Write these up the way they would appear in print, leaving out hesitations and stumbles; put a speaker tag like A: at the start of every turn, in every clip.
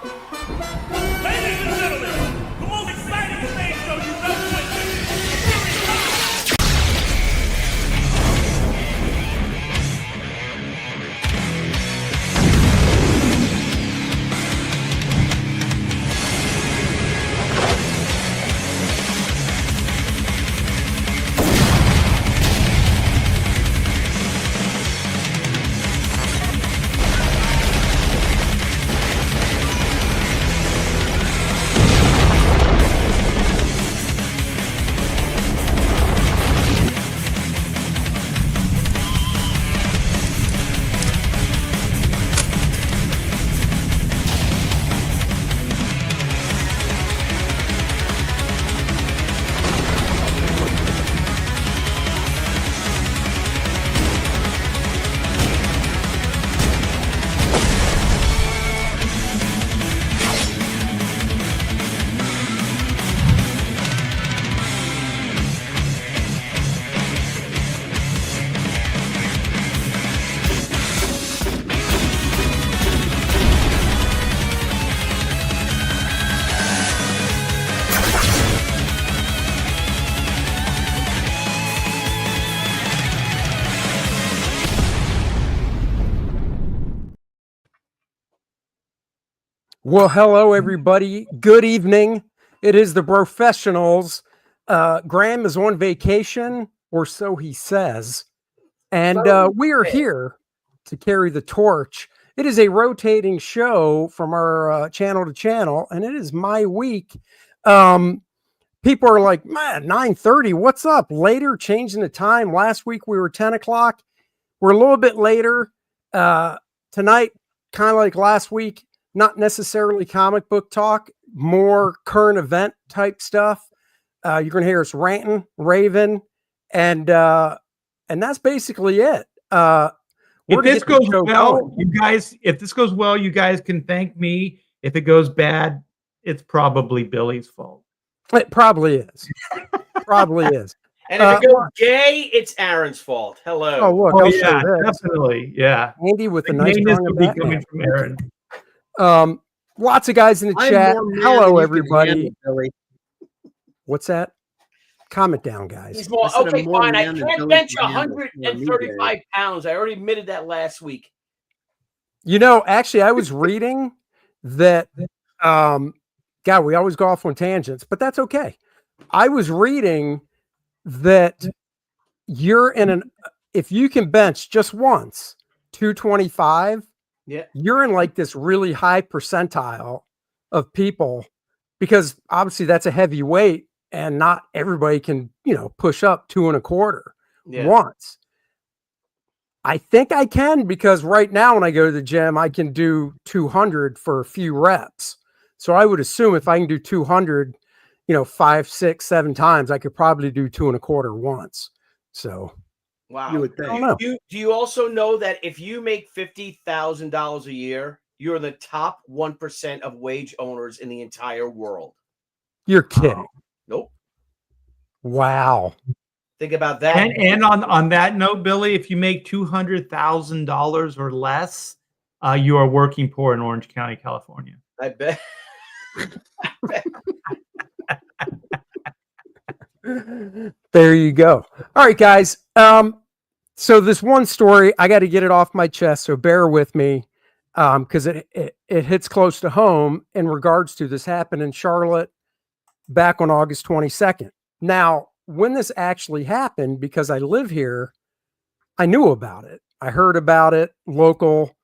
A: Ladies and gentlemen, the most exciting stage show you've ever witnessed.
B: Well, hello, everybody. Good evening. It is the Brofessionals. Graham is on vacation, or so he says. And we are here to carry the torch. It is a rotating show from our channel to channel, and it is my week. People are like, man, 9:30, what's up? Later, changing the time. Last week we were 10 o'clock. We're a little bit later. Tonight, kind of like last week, not necessarily comic book talk, more current event type stuff. You're going to hear us ranting, raving, and that's basically it.
C: If this goes well, if this goes well, you guys can thank me. If it goes bad, it's probably Billy's fault.
B: It probably is. Probably is.
D: And if it goes gay, it's Aaron's fault. Hello.
B: Oh, look.
C: Oh, yeah, definitely. Yeah.
B: Andy with a nice tongue
C: will be coming from Aaron.
B: Lots of guys in the chat. Hello, everybody. What's that? Comment down, guys.
D: He's more, okay, fine. I can't bench 135 pounds. I already admitted that last week.
B: You know, actually, I was reading that. God, we always go off on tangents, but that's okay. I was reading that if you can bench just once 225.
D: Yeah,
B: you're in like this really high percentile of people, because obviously that's a heavy weight and not everybody can, push up 2.25 once. I think I can, because right now when I go to the gym, I can do 200 for a few reps. So I would assume if I can do 200, 5, 6, 7 times, I could probably do 2.25 once. So
D: wow.
B: You would think.
D: Do you also know that if you make $50,000 a year, you're the top 1% of wage owners in the entire world?
B: You're kidding.
D: Nope.
B: Wow.
D: Think about that.
C: And on that note, Billy, if you make $200,000 or less, you are working poor in Orange County, California.
D: I bet.
B: There you go. All right, guys. So this one story, I got to get it off my chest, so bear with me, because it hits close to home in regards to this happened in Charlotte back on August 22nd. Now, when this actually happened, because I live here, I knew about it. I heard about it, local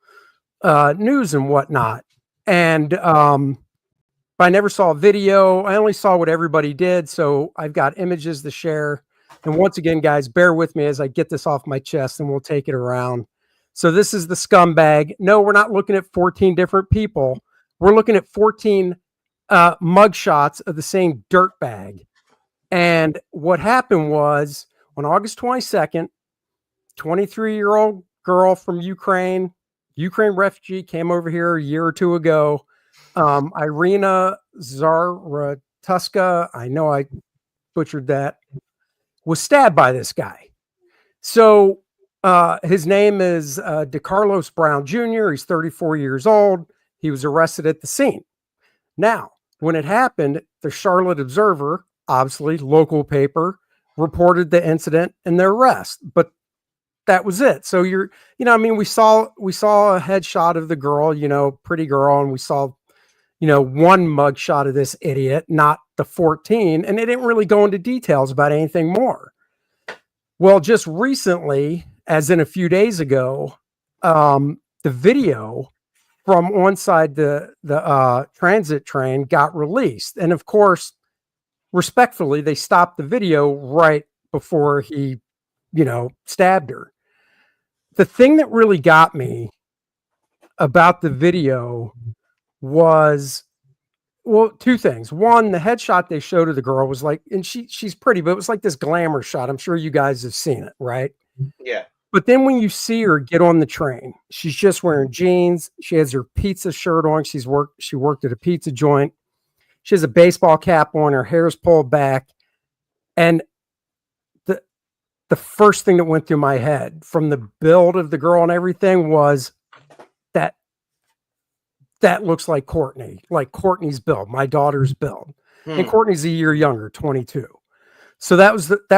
B: news and whatnot. And I never saw a video. I only saw what everybody did. So I've got images to share. And once again, guys, bear with me as I get this off my chest and we'll take it around. So this is the scumbag. No, we're not looking at 14 different people. We're looking at 14 mugshots of the same dirtbag. And what happened was on August 22nd, 23-year-old girl from Ukraine refugee, came over here a year or two ago. Irina Zaratuska, I know I butchered that, was stabbed by this guy. So his name is DeCarlos Brown Jr. He's 34 years old. He was arrested at the scene. Now, when it happened, the Charlotte Observer, obviously local paper, reported the incident and their arrest, but that was it. So I mean, we saw a headshot of the girl, pretty girl, and we saw, one mugshot of this idiot, not the 14, and they didn't really go into details about anything more. Well, just recently, as in a few days ago, the video from on side the transit train got released, and of course, respectfully, they stopped the video right before he, stabbed her. The thing that really got me about the video was, well, two things. One, the headshot they showed of the girl was like, and she's pretty, but it was like this glamour shot. I'm sure you guys have seen it, right?
D: Yeah.
B: But then when you see her get on the train, she's just wearing jeans. She has her pizza shirt on. She worked at a pizza joint. She has a baseball cap on. Her hair's pulled back. And the first thing that went through my head from the build of the girl and everything was that looks like Courtney, like Courtney's build, my daughter's build. And Courtney's a year younger, 22. So that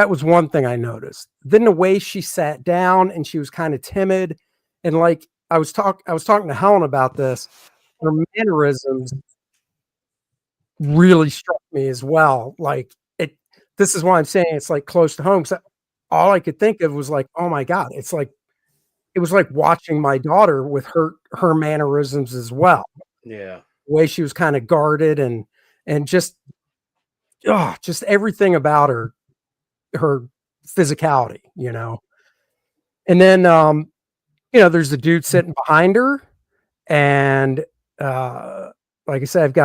B: was one thing I noticed. Then the way she sat down and she was kind of timid, and like I was talking to Helen about this, her mannerisms really struck me as well. Like this is why I'm saying it's like close to home. So all I could think of was like, oh my God, it was like watching my daughter with her mannerisms as well.
D: Yeah. The
B: way she was kind of guarded and just everything about her physicality, And then there's the dude sitting behind her, and like I said,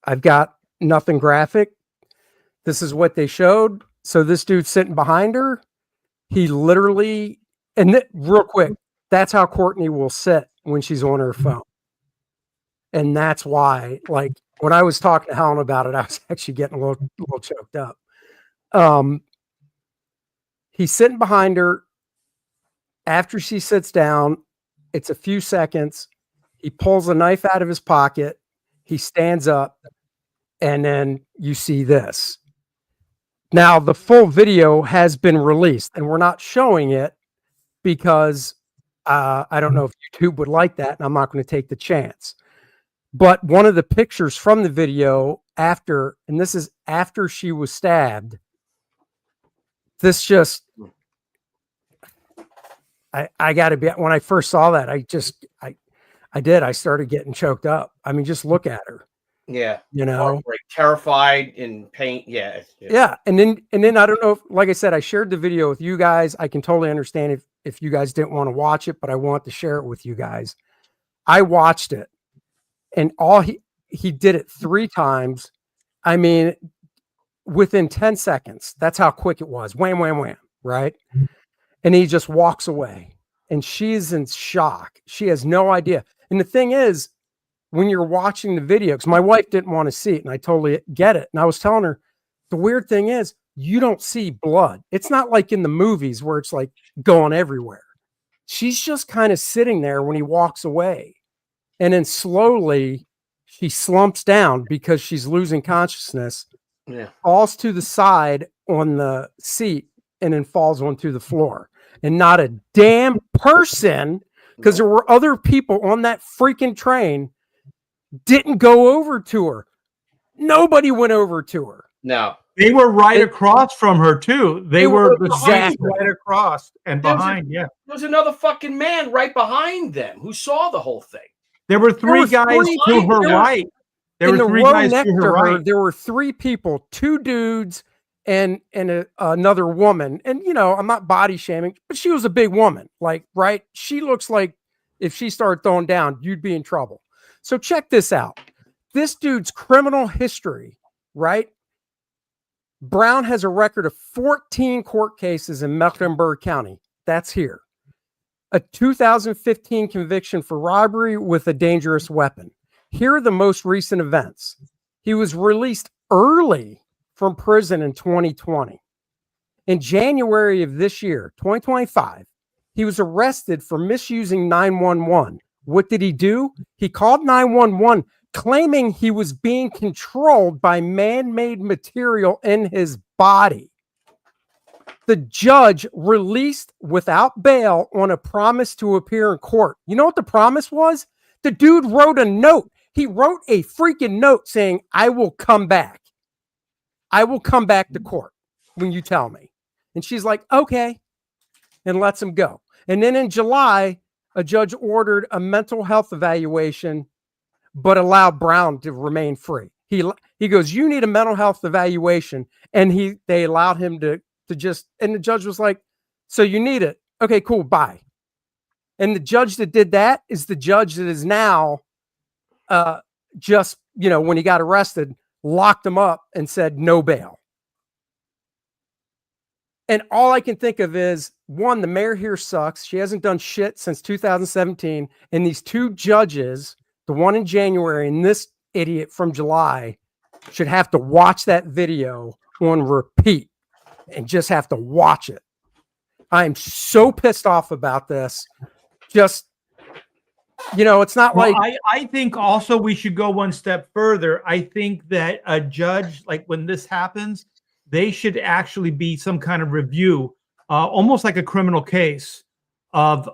B: I've got nothing graphic. This is what they showed. So this dude sitting behind her, he literally, real quick, that's how Courtney will sit when she's on her phone. And that's why, like, when I was talking to Helen about it, I was actually getting a little choked up. He's sitting behind her. After she sits down, it's a few seconds. He pulls a knife out of his pocket. He stands up, and then you see this. Now, the full video has been released, and we're not showing it because I don't know if YouTube would like that, and I'm not going to take the chance. But one of the pictures from the video after, and this is after she was stabbed, this just, I got to be, when I first saw that, I started getting choked up. I mean, just look at her.
D: Yeah.
B: Like
D: terrified in pain. Yeah.
B: Yeah. And then I don't know if, like I said, I shared the video with you guys. I can totally understand if you guys didn't want to watch it, but I want to share it with you guys. I watched it, and he did it 3 times. I mean, within 10 seconds, that's how quick it was. Wham, wham, wham. Right. And he just walks away, and she's in shock. She has no idea. And the thing is, when you're watching the video, because my wife didn't want to see it, and I totally get it. And I was telling her, the weird thing is, you don't see blood. It's not like in the movies where it's like going everywhere. She's just kind of sitting there when he walks away. And then slowly she slumps down because she's losing consciousness, falls to the side on the seat, and then falls onto the floor. And not a damn person, because there were other people on that freaking train, didn't go over to her. Nobody went over to her.
D: No.
C: They were right across from her too. They were
B: exactly
C: right across and behind.
D: There was another fucking man right behind them who saw the whole thing.
C: There were 3 guys to her right. There were 3 guys to her right.
B: There were 3 people, 2 dudes and another woman. And I'm not body shaming, but she was a big woman. Like, right? She looks like if she started throwing down, you'd be in trouble. So check this out. This dude's criminal history, right? Brown has a record of 14 court cases in Mecklenburg County. That's here. A 2015 conviction for robbery with a dangerous weapon. Here are the most recent events. He was released early from prison in 2020. In January of this year, 2025, he was arrested for misusing 911 What did he do? He called 911, claiming he was being controlled by man-made material in his body. The judge released without bail on a promise to appear in court. You know what the promise was? The dude wrote a note. He wrote a freaking note saying, I will come back. I will come back to court when you tell me. And she's like, okay, and lets him go. And then in July, a judge ordered a mental health evaluation, but allowed Brown to remain free. He goes, you need a mental health evaluation. And they allowed him to just, and the judge was like, so you need it. Okay, cool, bye. And the judge that did that is the judge that is now just, when he got arrested, locked him up and said no bail. And all I can think of is, one, the mayor here sucks. She hasn't done shit since 2017. And these two judges, the one in January and this idiot from July, should have to watch that video on repeat and just have to watch it. I'm so pissed off about this. Just, it's not like...
C: I think also we should go one step further. I think that a judge, like when this happens, they should actually be some kind of review, almost like a criminal case of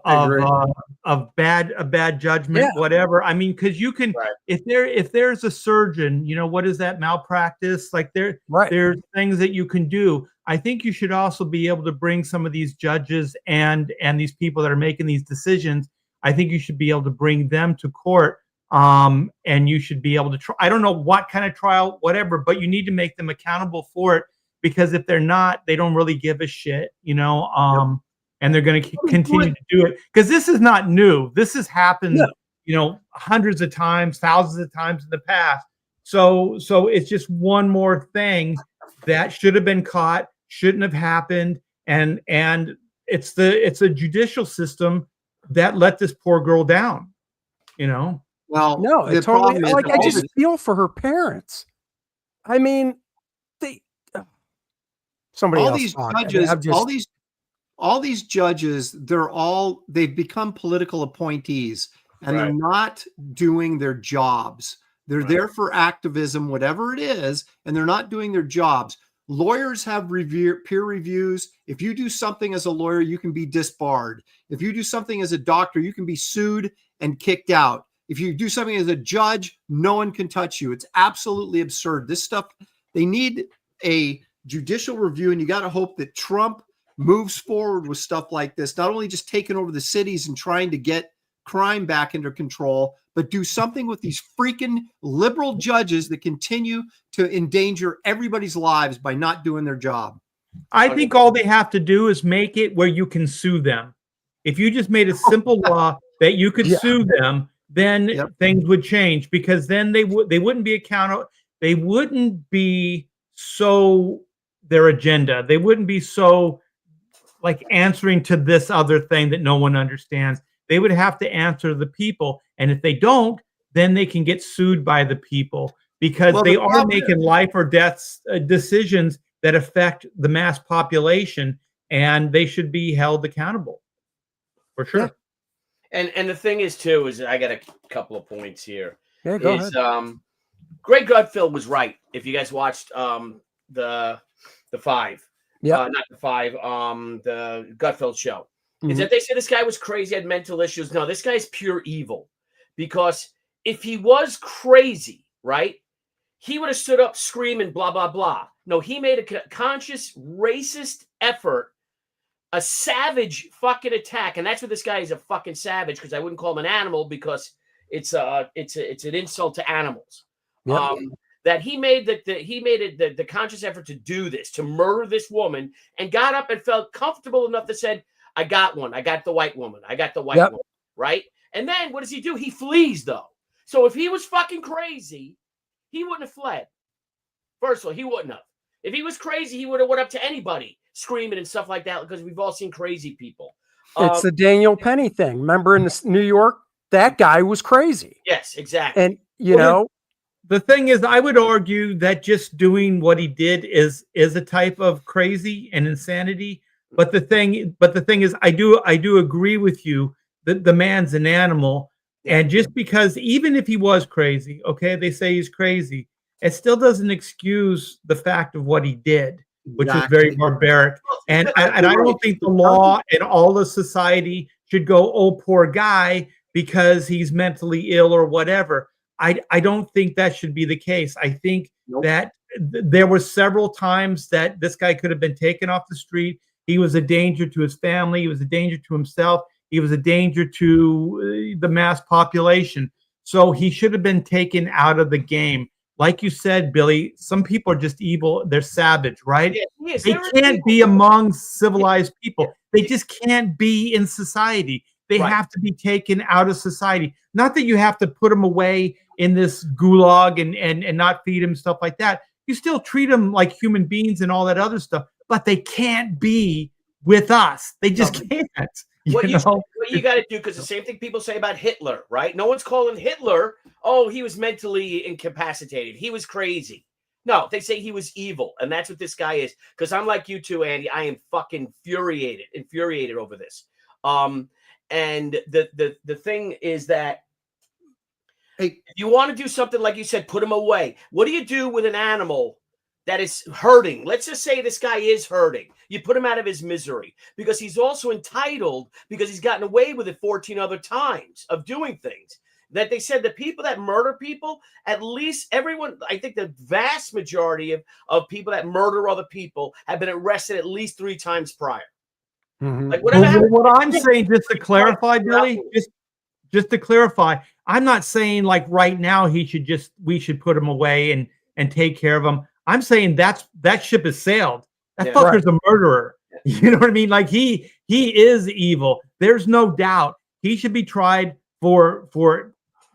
C: bad judgment, whatever. I mean, because you can, if there's a surgeon, what is that, malpractice? Like there's things that you can do. I think you should also be able to bring some of these judges and these people that are making these decisions. I think you should be able to bring them to court, and you should be able to try. I don't know what kind of trial, whatever, but you need to make them accountable for it, because if they're not, they don't really give a shit, and they're going to continue to do it, because this is not new. This has happened, hundreds of times, thousands of times in the past. So it's just one more thing that should have been caught, shouldn't have happened, and it's a judicial system that let this poor girl down.
E: Well,
B: no, it totally. Like, I just feel for her parents. I mean,
E: all these judges, all these judges, they've become political appointees, and they're not doing their jobs. They're there for activism, whatever it is, and they're not doing their jobs. Lawyers have peer reviews. If you do something as a lawyer, you can be disbarred. If you do something as a doctor, you can be sued and kicked out. If you do something as a judge, no one can touch you. It's absolutely absurd. This stuff, they need a judicial review, and you got to hope that Trump moves forward with stuff like this, not only just taking over the cities and trying to get crime back under control, but do something with these freaking liberal judges that continue to endanger everybody's lives by not doing their job.
C: I think all they have to do is make it where you can sue them. If you just made a simple law that you could sue them, then things would change, because then they wouldn't be accountable. They wouldn't be so their agenda. They wouldn't be so like answering to this other thing that no one understands. They would have to answer the people. And if they don't, then they can get sued by the people, because they are making life or death decisions that affect the mass population, and they should be held accountable for sure.
B: Yeah.
D: And the thing is too, is I got a couple of points here.
B: Yeah, go ahead.
D: Greg Gutfeld was right. If you guys watched the Five, not the Five, the Gutfeld show, is that they said this guy was crazy, had mental issues. No, this guy's pure evil, because if he was crazy, right, he would have stood up screaming blah blah blah. No, he made a conscious racist effort, a savage fucking attack, and that's what this guy is, a fucking savage, because I wouldn't call him an animal, because it's an insult to animals. That he made the conscious effort to do this, to murder this woman, and got up and felt comfortable enough to said, I got one. I got the white woman. I got the white woman, right? And then what does he do? He flees, though. So if he was fucking crazy, he wouldn't have fled. First of all, he wouldn't have. If he was crazy, he would have went up to anybody screaming and stuff like that, because we've all seen crazy people.
B: It's the Daniel Penny thing. Remember in New York, that guy was crazy.
D: Yes, exactly.
B: And,
C: the thing is, I would argue that just doing what he did is a type of crazy and insanity. But the thing is, I do agree with you that the man's an animal. And just because, even if he was crazy, okay, they say he's crazy, it still doesn't excuse the fact of what he did, which was very barbaric. And I don't think the law and all the society should go, oh, poor guy, because he's mentally ill or whatever. I don't think that should be the case. I think that there were several times that this guy could have been taken off the street. He was a danger to his family. He was a danger to himself. He was a danger to the mass population. So he should have been taken out of the game. Like you said, Billy, some people are just evil. They're savage, right?
D: Yes,
C: they can't be among civilized people. They just can't be in society. They have to be taken out of society. Not that you have to put them away in this gulag and not feed them, stuff like that. You still treat them like human beings and all that other stuff, but they can't be with us. They just can't.
D: What you got to do, because the same thing people say about Hitler, right? No one's calling Hitler, oh, he was mentally incapacitated. He was crazy. No, they say he was evil. And that's what this guy is. Because I'm like you too, Andy. I am fucking infuriated over this. And the thing is that if you want to do something, like you said, put him away. What do you do with an animal that is hurting? Let's just say this guy is hurting. You put him out of his misery, because he's also entitled, because he's gotten away with it 14 other times of doing things. That they said the people that murder people, at least everyone, I think the vast majority of people that murder other people have been arrested at least 3 times prior. Like
C: what I'm saying, just to clarify, Billy, just to clarify, I'm not saying like right now we should put him away and take care of him. I'm saying that ship has sailed. That fucker's a murderer. You know what I mean? Like he is evil. There's no doubt. He should be tried for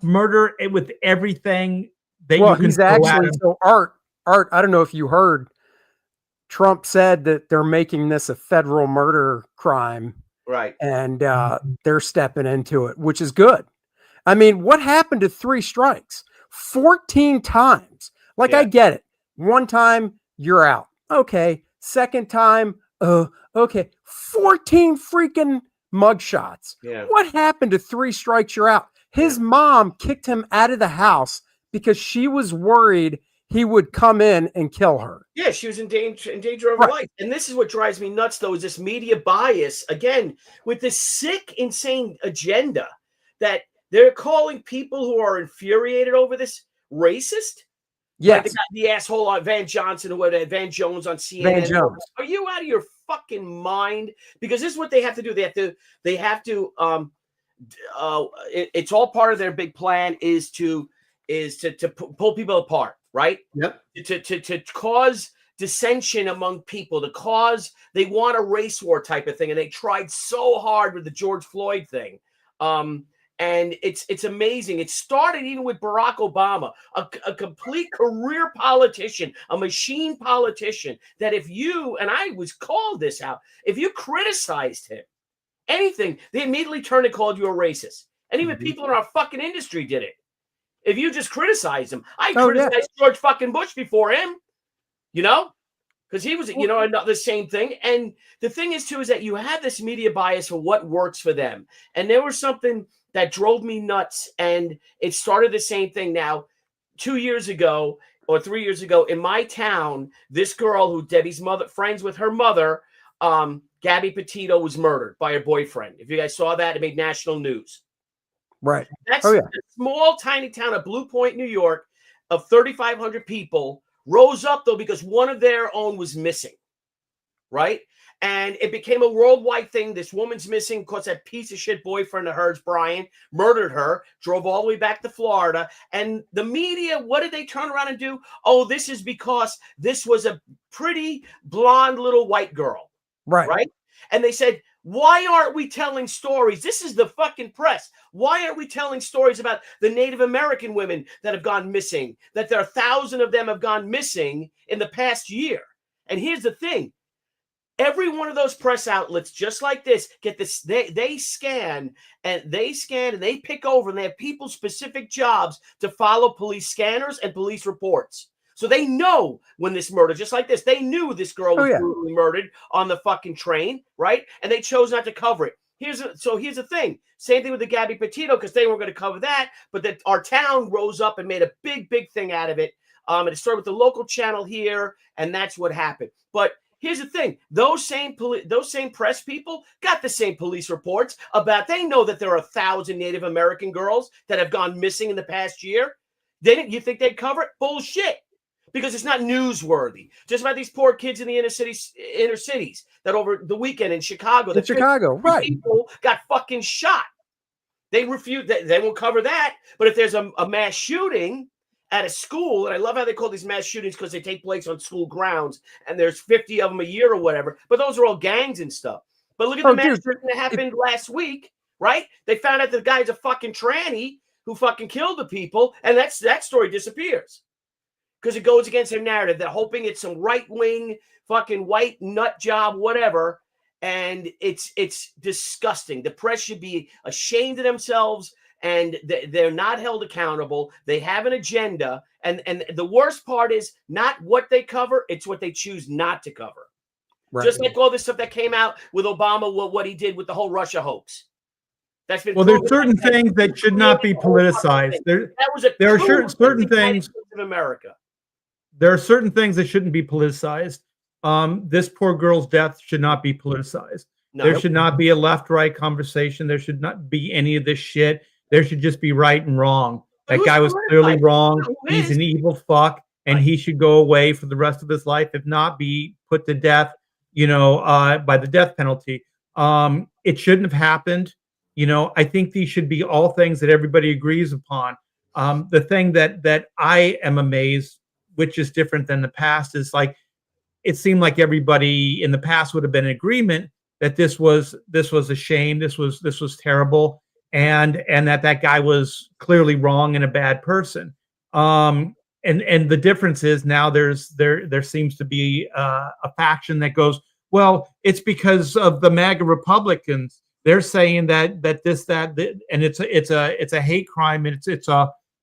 C: murder with everything that you can.
B: He's actually, so Art, I don't know if you heard, Trump said that they're making this a federal murder crime.
D: Right.
B: And they're stepping into it, which is good. I mean, what happened to 3 strikes? 14 times. Like, I get it. One time, you're out. Okay. Second time, okay. 14 freaking mugshots.
D: Yeah.
B: What happened to 3 strikes, you're out? His mom kicked him out of the house because she was worried he would come in and kill her.
D: Yeah, she was in danger of her life. And this is what drives me nuts, though, is this media bias, again, with this sick, insane agenda that they're calling people who are infuriated over this racist.
B: Yes.
D: Like the asshole on Van Johnson, or whatever, Van Jones on CNN.
B: Van Jones.
D: Are you out of your fucking mind? Because this is what they have to do. They have to it's all part of their big plan is to pull people apart, right?
E: Yep.
D: To cause dissension among people, they want a race war type of thing, and they tried so hard with the George Floyd thing. And it's amazing. It started even with Barack Obama, a complete career politician, a machine politician, that if you, and I was called this out, if you criticized him, anything, they immediately turned and called you a racist. And even people in our fucking industry did it. If you just criticize him, I criticized George fucking Bush before him, because he was, the same thing. And the thing is, too, is that you have this media bias for what works for them. And there was something that drove me nuts, and it started the same thing now. 2 years ago or 3 years ago in my town, this girl who Debbie's mother, friends with her mother, Gabby Petito, was murdered by her boyfriend. If you guys saw that, it made national news.
B: Right.
D: That's a small, tiny town of Blue Point, New York, of 3,500 people, rose up, though, because one of their own was missing, right? And it became a worldwide thing. This woman's missing because that piece of shit boyfriend of hers, Brian, murdered her, drove all the way back to Florida. And the media, what did they turn around and do? Oh, this is because this was a pretty blonde little white girl. Right. And they said, why aren't we telling stories? This is the fucking press. Why aren't we telling stories about the Native American women that have gone missing, that there are 1,000 of them have gone missing in the past year? And here's the thing. Every one of those press outlets, just like this, get this. They scan and they pick over, and they have people specific jobs to follow police scanners and police reports. So they know when this murder, just like this, they knew this girl was brutally murdered on the fucking train, right? And they chose not to cover it. here's the thing. Same thing with the Gabby Petito, because they weren't going to cover that, but that our town rose up and made a big thing out of it. And it started with the local channel here, and that's what happened. But here's the thing: those same press people got the same police reports about. They know that there are 1,000 Native American girls that have gone missing in the past year. You think they'd cover it? Bullshit. Because it's not newsworthy. Just about these poor kids in the inner cities that over the weekend in Chicago,
B: right?
D: People got fucking shot. They refuse. They won't cover that. But if there's a mass shooting at a school, and I love how they call these mass shootings because they take place on school grounds, and there's 50 of them a year or whatever. But those are all gangs and stuff. But look at the mass shooting that happened last week, right? They found out the guy's a fucking tranny who fucking killed the people, and that story disappears. Because it goes against their narrative. They're hoping it's some right-wing fucking white nut job, whatever. And it's disgusting. The press should be ashamed of themselves, and they're not held accountable. They have an agenda. And the worst part is not what they cover, it's what they choose not to cover. Right. Just like all this stuff that came out with Obama, what he did with the whole Russia hoax. That's been
C: there's certain things that should not be politicized. There are certain things
D: in America.
C: There are certain things that shouldn't be politicized. This poor girl's death should not be politicized. No. There should not be a left-right conversation. There should not be any of this shit. There should just be right and wrong. That guy was clearly wrong. He's an evil fuck, and he should go away for the rest of his life, if not be put to death, by the death penalty. It shouldn't have happened. I think these should be all things that everybody agrees upon. The thing that I am amazed, which is different than the past, is like it seemed like everybody in the past would have been in agreement that this was a shame, this was terrible, and that guy was clearly wrong and a bad person. And the difference is now there seems to be a faction that goes, well, it's because of the MAGA Republicans. They're saying that and it's a hate crime, and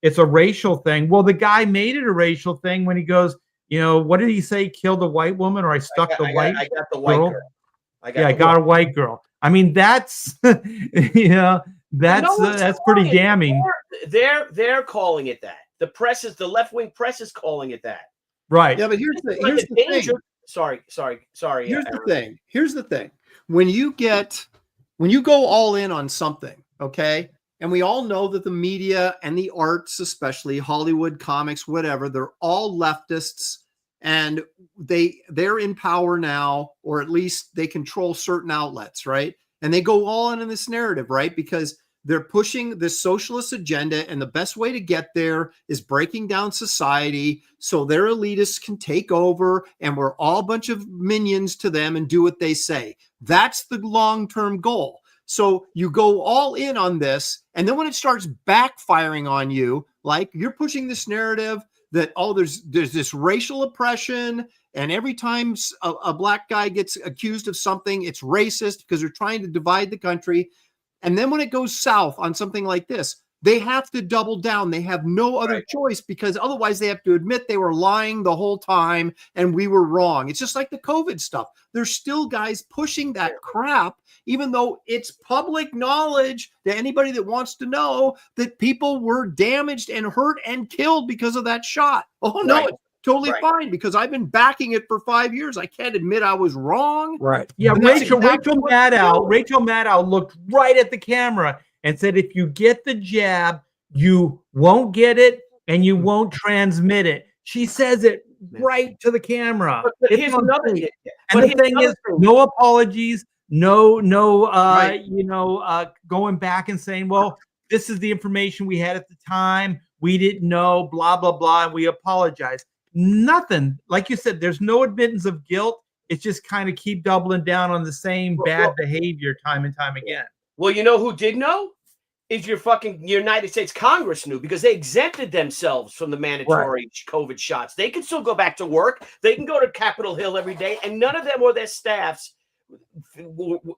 C: it's a racial thing. Well, the guy made it a racial thing when he goes, what did he say? Kill the white woman, or I got the white girl. I got a white girl. I mean, that's that's pretty damning.
D: They're calling it that. The left-wing press is calling it that.
C: Right.
E: Yeah, but here's the thing.
D: Sorry.
E: Here's the thing. When you go all in on something, okay? And we all know that the media and the arts, especially Hollywood, comics, whatever, they're all leftists, and they're in power now, or at least they control certain outlets, right? And they go all in this narrative, right? Because they're pushing this socialist agenda, and the best way to get there is breaking down society so their elitists can take over, and we're all a bunch of minions to them and do what they say. That's the long-term goal. So you go all in on this, and then when it starts backfiring on you, like you're pushing this narrative that, there's this racial oppression, and every time a black guy gets accused of something, it's racist because they're trying to divide the country. And then when it goes south on something like this, they have to double down. They have no other choice, because otherwise they have to admit they were lying the whole time and we were wrong. It's just like the COVID stuff. There's still guys pushing that crap, even though it's public knowledge to anybody that wants to know that people were damaged and hurt and killed because of that shot. Oh, no, it's totally fine, because I've been backing it for 5 years. I can't admit I was wrong.
B: Right.
C: Yeah, Rachel Maddow looked right at the camera and said, if you get the jab, you won't get it and you won't transmit it. She says it right to the camera.
D: But here's another thing.
C: And the thing is, no apologies, no, going back and saying, well, this is the information we had at the time. We didn't know, blah, blah, blah, and we apologize. Nothing. Like you said, there's no admittance of guilt. It's just kind of keep doubling down on the same bad behavior time and time again.
D: Well, you know who did know? Is your fucking United States Congress knew, because they exempted themselves from the mandatory COVID shots. They can still go back to work. They can go to Capitol Hill every day, and none of them or their staffs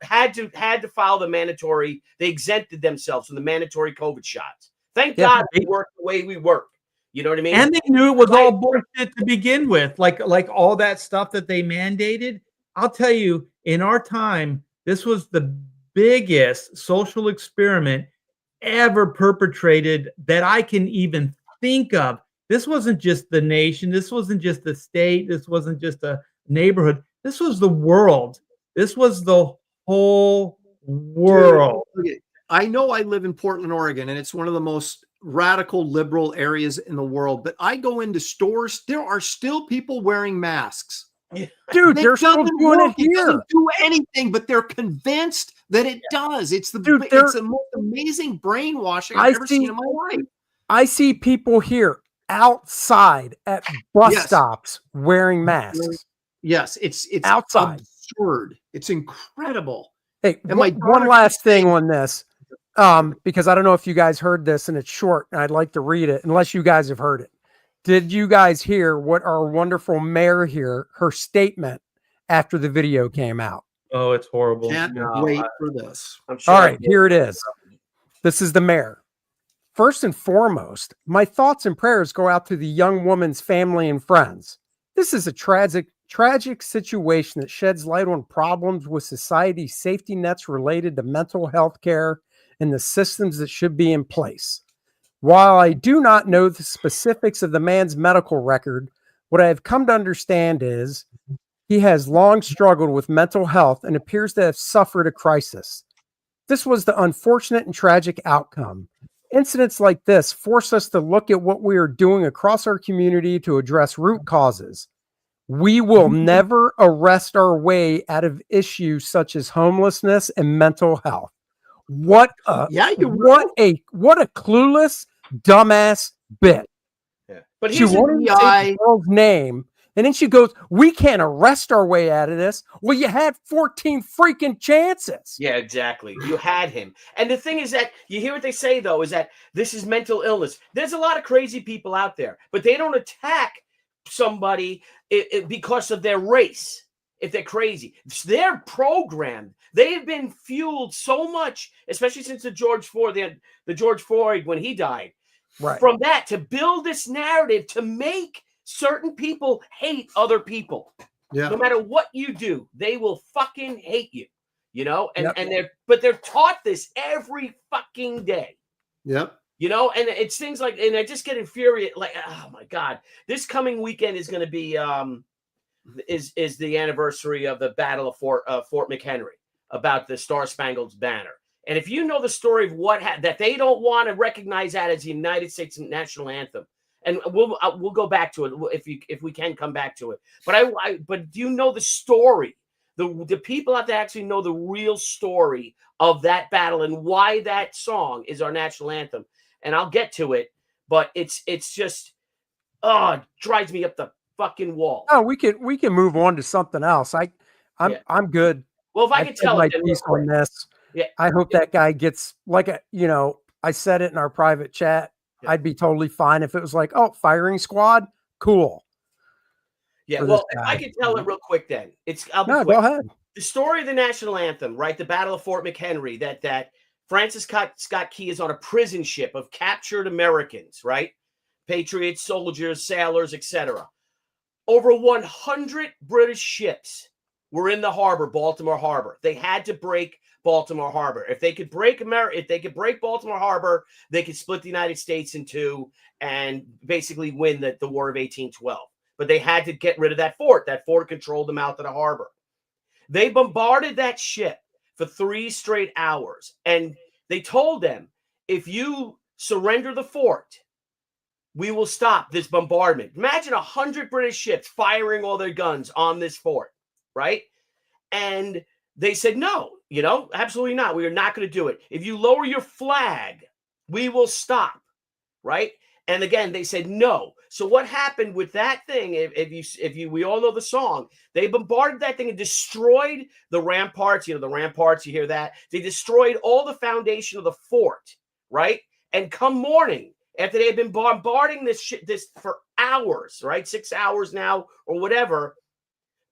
D: had to follow the mandatory. They exempted themselves from the mandatory COVID shots. Thank God we work the way we work. You know what I mean?
C: And they knew it was all bullshit to begin with. Like all that stuff that they mandated. I'll tell you, in our time, this was the biggest social experiment ever perpetrated that I can even think of. This wasn't just the nation. This wasn't just the state. This wasn't just a neighborhood. This was the world. This was the whole world.
E: Dude, I know I live in Portland, Oregon, and it's one of the most radical liberal areas in the world. But I go into stores, there are still people wearing masks.
B: Dude, they're still doing it here.
E: It doesn't do anything, but they're convinced that it does. It's it's the most amazing brainwashing I've ever seen in my life.
B: I see people here outside at bus stops wearing masks.
E: Yes, it's
B: outside.
E: Absurd. It's incredible.
B: Hey, one last thing on this, because I don't know if you guys heard this, and it's short, and I'd like to read it, unless you guys have heard it. Did you guys hear what our wonderful mayor here, her statement after the video came out?
C: Oh, it's horrible.
E: Can't wait for this.
D: I'm sure.
B: All right, here it is. This is the mayor. First and foremost, my thoughts and prayers go out to the young woman's family and friends. This is a tragic situation that sheds light on problems with society's safety nets related to mental health care and the systems that should be in place. While I do not know the specifics of the man's medical record, what I have come to understand is he has long struggled with mental health and appears to have suffered a crisis. This was the unfortunate and tragic outcome. Incidents like this force us to look at what we are doing across our community to address root causes. We will never arrest our way out of issues such as homelessness and mental health. What a clueless dumbass bit.
D: Yeah. But
B: she wanted to say the girl's name, and then she goes, "We can't arrest our way out of this." Well, you had 14 freaking chances.
D: Yeah, exactly. You had him. And the thing is that you hear what they say, though, is that this is mental illness. There's a lot of crazy people out there, but they don't attack somebody because of their race. If they're crazy, they're programmed. They've been fueled so much, especially since the George Floyd when he died.
B: Right.
D: From that to build this narrative to make certain people hate other people.
E: Yeah.
D: No matter what you do, they will fucking hate you. You know, and they're taught this every fucking day.
E: Yep.
D: You know, and it's things like, and I just get infuriated. Like, oh my God, this coming weekend is going to be is the anniversary of the Battle of Fort McHenry, about the Star Spangled Banner. And if you know the story of what that they don't want to recognize that as the United States national anthem, and we'll go back to it if we can come back to it. But do you know the story? The people have to actually know the real story of that battle and why that song is our national anthem. And I'll get to it, but it's just it drives me up the fucking wall.
B: Oh, we can move on to something else. I'm good.
D: Well, if I could tell
B: my piece on this, I hope that guy gets I said it in our private chat. Yeah. I'd be totally fine if it was like, oh, firing squad, cool.
D: Yeah, well, if I could tell it real quick, then
B: go ahead.
D: The story of the national anthem, right? The Battle of Fort McHenry. That Francis Scott Key is on a prison ship of captured Americans, right? Patriots, soldiers, sailors, etc. Over 100 British ships were in the harbor, Baltimore Harbor. They had to break Baltimore Harbor. If they could break Baltimore Harbor, they could split the United States in two and basically win the War of 1812. But they had to get rid of that fort. That fort controlled the mouth of the harbor. They bombarded that ship for 3 straight hours. And they told them, if you surrender the fort, we will stop this bombardment. Imagine 100 British ships firing all their guns on this fort, right? And they said, no, absolutely not. We are not going to do it. If you lower your flag, we will stop, right? And again, they said no. So what happened with that thing? We all know the song. They bombarded that thing and destroyed the ramparts. The ramparts. You hear that? They destroyed all the foundation of the fort, right? And come morning, after they had been bombarding this for hours, right? 6 hours now or whatever,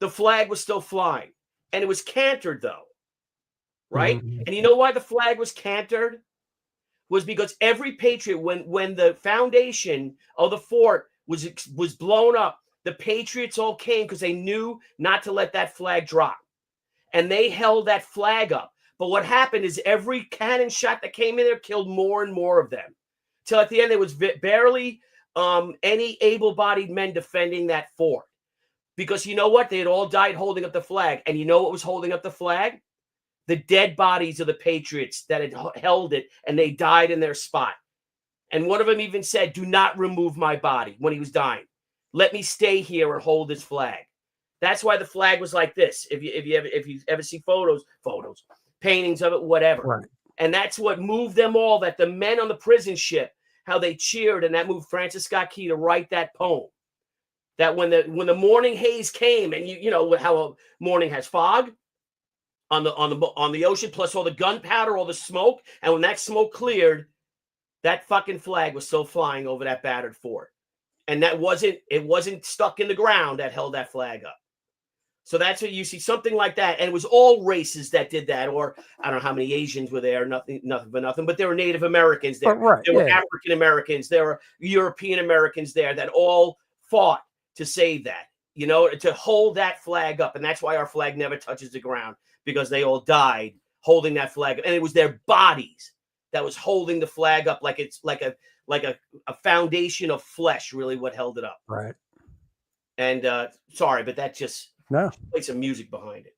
D: the flag was still flying, and it was cantered though, right? Mm-hmm. And you know why the flag was cantered? Was because every patriot, when the foundation of the fort was blown up, the patriots all came because they knew not to let that flag drop, and they held that flag up. But what happened is every cannon shot that came in there killed more and more of them. Till at the end, there was barely any able-bodied men defending that fort. Because you know what? They had all died holding up the flag. And you know what was holding up the flag? The dead bodies of the patriots that had held it, and they died in their spot. And one of them even said, "Do not remove my body," when he was dying. "Let me stay here and hold this flag." That's why the flag was like this. If you ever see photos, paintings of it, whatever.
B: Right.
D: And that's what moved them all, that the men on the prison ship, how they cheered, and that moved Francis Scott Key to write that poem. That when the morning haze came, and you know how a morning has fog on the ocean, plus all the gunpowder, all the smoke, and when that smoke cleared, that fucking flag was still flying over that battered fort. And it wasn't stuck in the ground that held that flag up. So that's what you see, something like that. And it was all races that did that, or I don't know how many Asians were there, nothing, but there were Native Americans there.
B: Right,
D: there were African Americans, there were European Americans there that all fought to save that, you know, to hold that flag up. And that's why our flag never touches the ground, because they all died holding that flag. And it was their bodies that was holding the flag up like it's like a foundation of flesh, really, what held it up.
B: Right.
D: And sorry, but that just play some music behind it.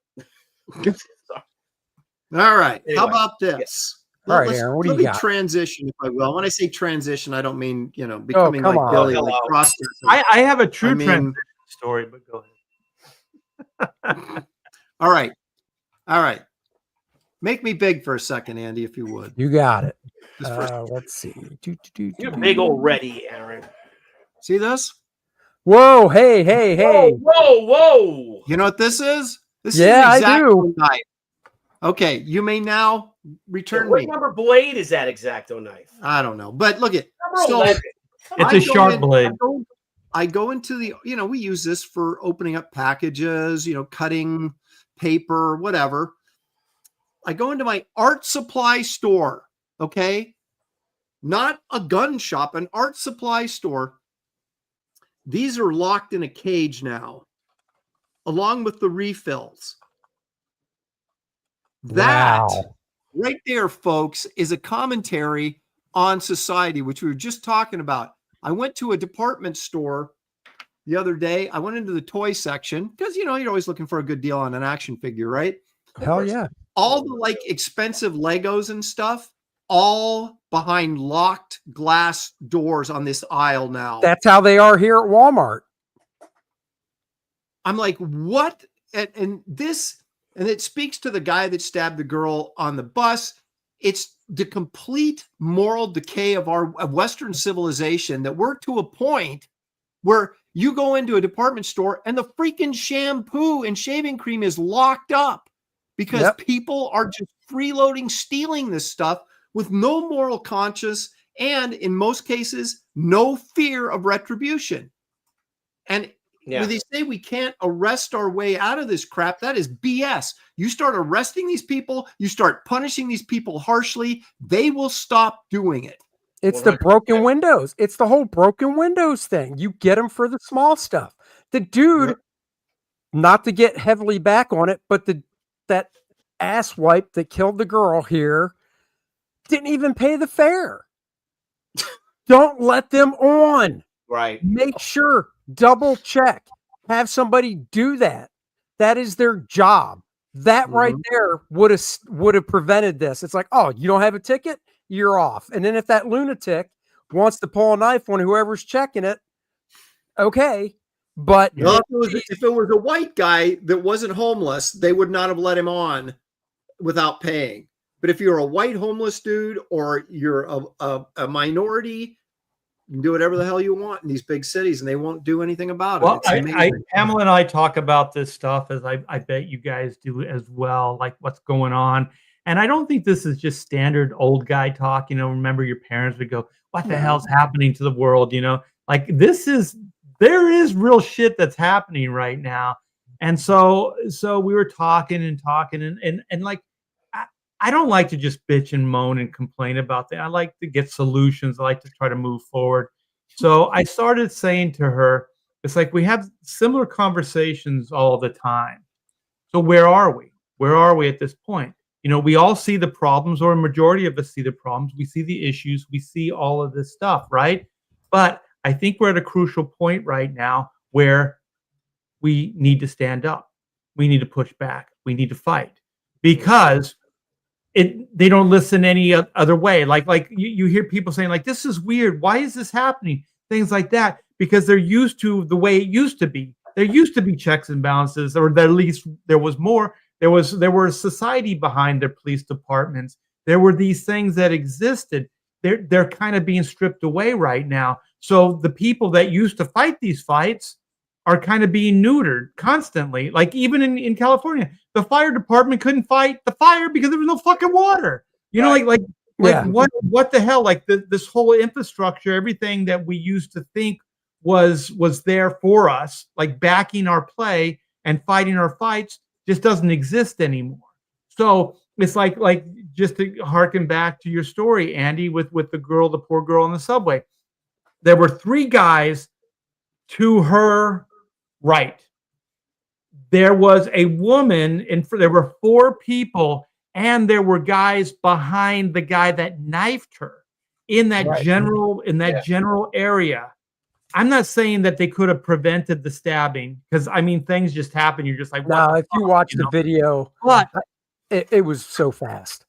E: All right.
D: Anyway,
E: how about this?
B: All right, Aaron, what do you got?
E: Let me transition, if I will. When I say transition, I don't mean, becoming like Billy, like cross.
C: I have a true transition story, but go ahead.
E: All right. Make me big for a second, Andy, if you would.
B: You got it.
E: Let's
B: see.
D: You're big already, Aaron.
E: See this?
B: Whoa! Hey!
D: Whoa!
E: You know what this is? This
B: is an X-Acto
E: knife. Okay, you may now return
D: what
E: me.
D: What number blade is that X-Acto knife?
E: I don't know, but look at
C: it's a sharp blade.
E: I go into the, we use this for opening up packages, cutting paper, whatever. I go into my art supply store, okay? Not a gun shop, an art supply store. These are locked in a cage now, along with the refills. That right there, folks, is a commentary on society, which we were just talking about. I went to a department store the other day. I went into the toy section because, you're always looking for a good deal on an action figure, right?
B: Hell yeah.
E: All the expensive Legos and stuff, all behind locked glass doors on this aisle now.
B: That's how they are here at Walmart.
E: I'm like, what? And it speaks to the guy that stabbed the girl on the bus. It's the complete moral decay of our Western civilization, that we're to a point where you go into a department store and the freaking shampoo and shaving cream is locked up because people are just freeloading, stealing this stuff with no moral conscience and, in most cases, no fear of retribution. And when they say we can't arrest our way out of this crap, that is BS. You start arresting these people, you start punishing these people harshly, they will stop doing it.
B: It's the broken windows. It's the whole broken windows thing. You get them for the small stuff. The dude, not to get heavily back on it, but that asswipe that killed the girl here didn't even pay the fare. Don't let them on.
D: Right.
B: Make sure, double check, have somebody do that. That is their job. That right there would have prevented this. It's like, oh, you don't have a ticket? You're off. And then if that lunatic wants to pull a knife on whoever's checking it, okay. But
E: if it was a white guy that wasn't homeless, they would not have let him on without paying. But if you're a white homeless dude or you're a minority, you can do whatever the hell you want in these big cities and they won't do anything about it.
C: Well, Pamela and I talk about this stuff, as I bet you guys do as well, like what's going on. And I don't think this is just standard old guy talk. Remember your parents would go, what the hell's happening to the world? Like there is real shit that's happening right now. And so we were talking and like, I don't like to just bitch and moan and complain about that. I like to get solutions. I like to try to move forward. So I started saying to her, it's like we have similar conversations all the time. So where are we? Where are we at this point? You know, we all see the problems, or a majority of us see the problems. We see the issues. We see all of this stuff, right? But I think we're at a crucial point right now where we need to stand up. We need to push back. We need to fight, because they don't listen any other way. Like you hear people saying, like, this is weird. Why is this happening? Things like that, because they're used to the way it used to be. There used to be checks and balances, or at least there was more. There were a society behind their police departments. There were these things that existed. They're kind of being stripped away right now. So the people that used to fight these fights are kind of being neutered constantly. Like even in California, the fire department couldn't fight the fire because there was no fucking water. You know, like what the hell? Like this whole infrastructure, everything that we used to think was there for us, like backing our play and fighting our fights, just doesn't exist anymore. So it's like just to harken back to your story, Andy, with the poor girl on the subway. There were 3 guys to her right. There was a woman, and there were 4 people, and there were guys behind the guy that knifed her in that general area. I'm not saying that they could have prevented the stabbing, because I mean things just happen. You're just like,
B: no. If you watch the video,
C: but
B: it was so fast,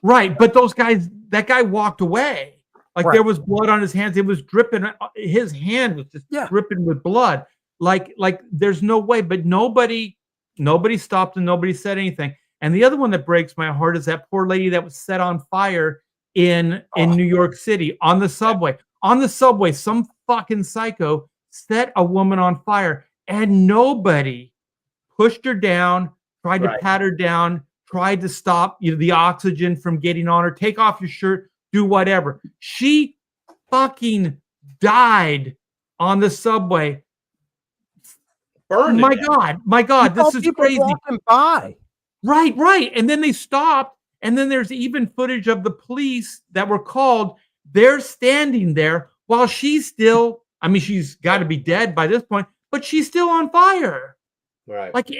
C: right? But that guy walked away. Like there was blood on his hands. It was dripping. His hand was just dripping with blood. Like there's no way. But nobody stopped and nobody said anything. And the other one that breaks my heart is that poor lady that was set on fire in New York City on the subway. On the subway, some fucking psycho set a woman on fire, and nobody pushed her down, tried to pat her down, tried to stop the oxygen from getting on her. Take off your shirt, do whatever. She fucking died on the subway.
D: Burned.
C: My God, this is crazy.
B: Walking by.
C: Right. And then they stopped, and then there's even footage of the police that were called. They're standing there while she's still, I mean, she's got to be dead by this point, but she's still on fire.
D: Right.
C: Like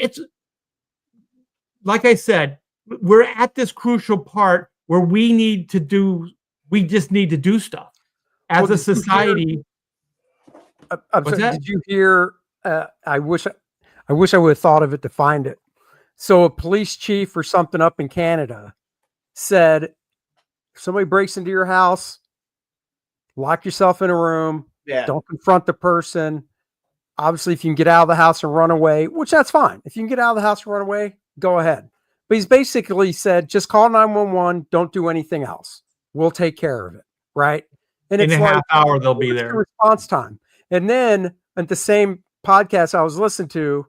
C: like I said, we're at this crucial part where we just need to do stuff as a society.
B: I'm sorry, did you hear? I wish I would have thought of it to find it. So a police chief or something up in Canada said, if somebody breaks into your house, lock yourself in a room.
D: Yeah.
B: Don't confront the person. Obviously, if you can get out of the house and run away, which that's fine. If you can get out of the house and run away, go ahead. But he's basically said, just call 911. Don't do anything else. We'll take care of it. Right. And
C: in a half hour, they'll be there.
B: Response time. And then at the same podcast I was listening to,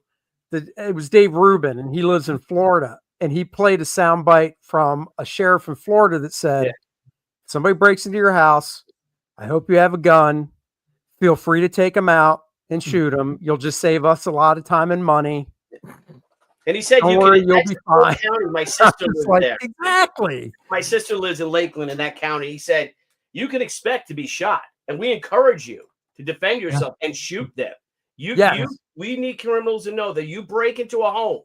B: it was Dave Rubin, and he lives in Florida. And he played a soundbite from a sheriff in Florida that said, somebody breaks into your house, I hope you have a gun. Feel free to take them out and shoot them. You'll just save us a lot of time and money.
D: And he said,
B: you'll be fine.
D: County. My sister lives there.
B: Exactly.
D: My sister lives in Lakeland in that county. He said, you can expect to be shot, and we encourage you to defend yourself and shoot them. We need criminals to know that you break into a home,